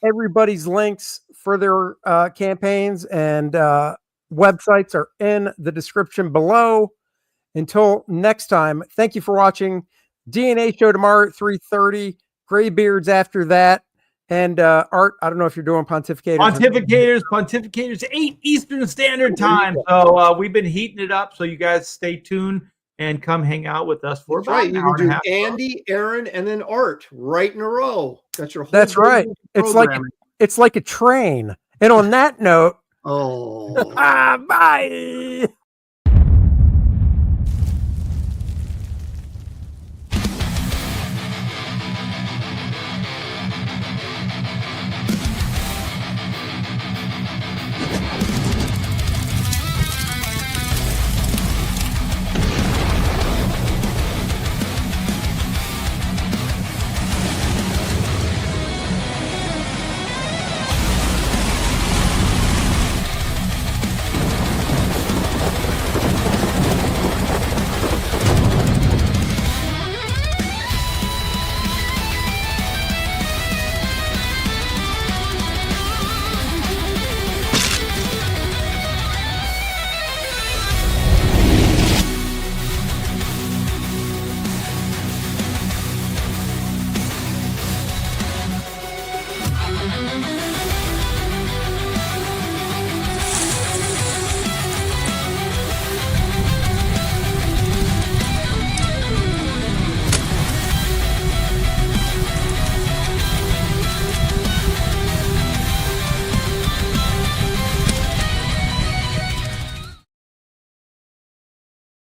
B: Everybody's links for their campaigns and websites are in the description below. Until next time, thank you for watching. DNA show tomorrow at 3:30. Graybeards after that. And Art, I don't know if you're doing Pontificators.
C: Pontificators, 8 Eastern Standard Time. So we've been heating it up. So you guys stay tuned and come hang out with us for about an hour and a half.
E: Andy, Aaron, and then Art right in a row. That's your whole
B: That's right. It's like a train. And on that note,
E: bye.